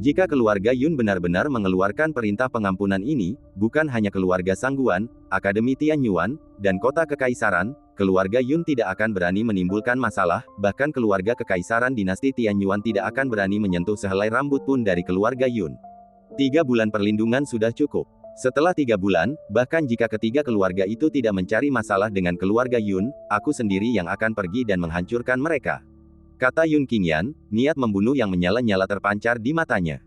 Jika keluarga Yun benar-benar mengeluarkan perintah pengampunan ini, bukan hanya keluarga Sangguan, Akademi Tianyuan, dan kota Kekaisaran, keluarga Yun tidak akan berani menimbulkan masalah, bahkan keluarga Kekaisaran dinasti Tianyuan tidak akan berani menyentuh sehelai rambut pun dari keluarga Yun. 3 bulan perlindungan sudah cukup. Setelah 3 bulan, bahkan jika ketiga keluarga itu tidak mencari masalah dengan keluarga Yun, aku sendiri yang akan pergi dan menghancurkan mereka. Kata Yun Qingyan, niat membunuh yang menyala-nyala terpancar di matanya.